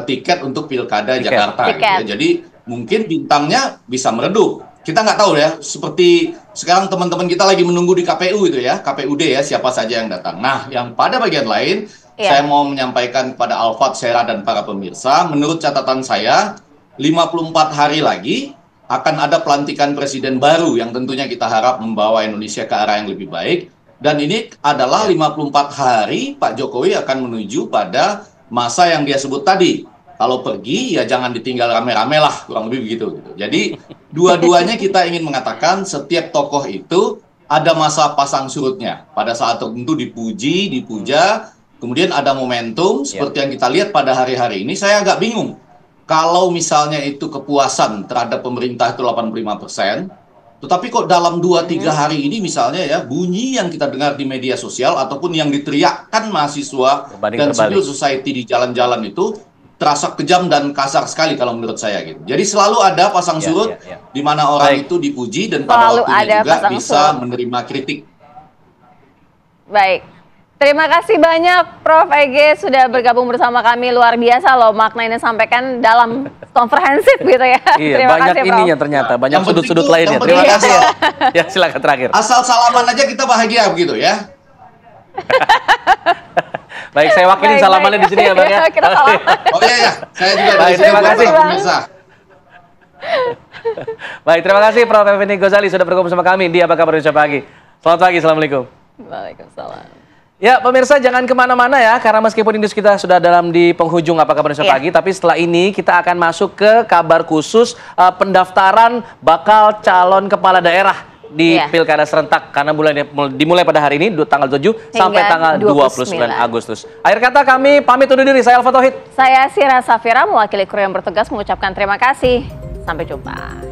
Speaker 17: tiket untuk Pilkada Jakarta. Gitu ya. Jadi mungkin bintangnya bisa meredup. Kita nggak tahu ya, seperti sekarang teman-teman kita lagi menunggu di KPU itu ya, KPUD ya, siapa saja yang datang. Nah, yang pada bagian lain, saya mau menyampaikan kepada Alfat, Sera, dan para pemirsa, menurut catatan saya, 54 hari lagi, akan ada pelantikan presiden baru yang tentunya kita harap membawa Indonesia ke arah yang lebih baik. Dan ini adalah 54 hari Pak Jokowi akan menuju pada masa yang dia sebut tadi. Kalau pergi ya jangan ditinggal rame-rame lah, kurang lebih begitu. Jadi dua-duanya kita ingin mengatakan setiap tokoh itu ada masa pasang surutnya. Pada saat tertentu dipuji, dipuja, kemudian ada momentum seperti yang kita lihat pada hari-hari ini. Saya agak bingung. Kalau misalnya itu kepuasan terhadap pemerintah itu 85%, tetapi kok dalam 2-3 hari ini misalnya ya, bunyi yang kita dengar di media sosial ataupun yang diteriakkan mahasiswa dan civil society di jalan-jalan itu terasa kejam dan kasar sekali kalau menurut saya gitu. Jadi selalu ada pasang surut di mana orang itu dipuji dan pada waktunya juga bisa menerima kritik.
Speaker 2: Baik. Terima kasih banyak Prof. Ege sudah bergabung bersama kami, luar biasa loh makna yang disampaikan dalam komprehensif gitu ya.
Speaker 1: Iya,
Speaker 2: Terima
Speaker 1: banyak
Speaker 2: kasih,
Speaker 1: ininya ternyata, banyak sudut-sudut lainnya. Terima kasih ya. Ya, silakan terakhir.
Speaker 17: Asal salaman aja kita bahagia begitu ya.
Speaker 1: Baik, saya wakilin salamannya di sini ya, Bang ya.
Speaker 2: Kita salaman.
Speaker 17: Oh iya ya, saya juga
Speaker 1: Baik, terima kasih.
Speaker 17: pemirsa.
Speaker 1: Baik, terima kasih Prof. Effendi Ghazali sudah bergabung sama kami di Apa Kabar Indonesia Pagi. Selamat pagi, Assalamualaikum.
Speaker 2: Waalaikumsalam.
Speaker 1: Ya, pemirsa jangan kemana-mana ya, karena meskipun ini kita sudah di penghujung Apa Kabar Indonesia Pagi, tapi setelah ini kita akan masuk ke kabar khusus pendaftaran bakal calon kepala daerah di Pilkada serentak, karena dimulai pada hari ini, tanggal 7 sampai tanggal 29 Agustus. Akhir kata kami pamit undur diri, saya Alfa Tauhid.
Speaker 2: Saya Sira Safira, mewakili kru yang bertugas mengucapkan terima kasih. Sampai jumpa.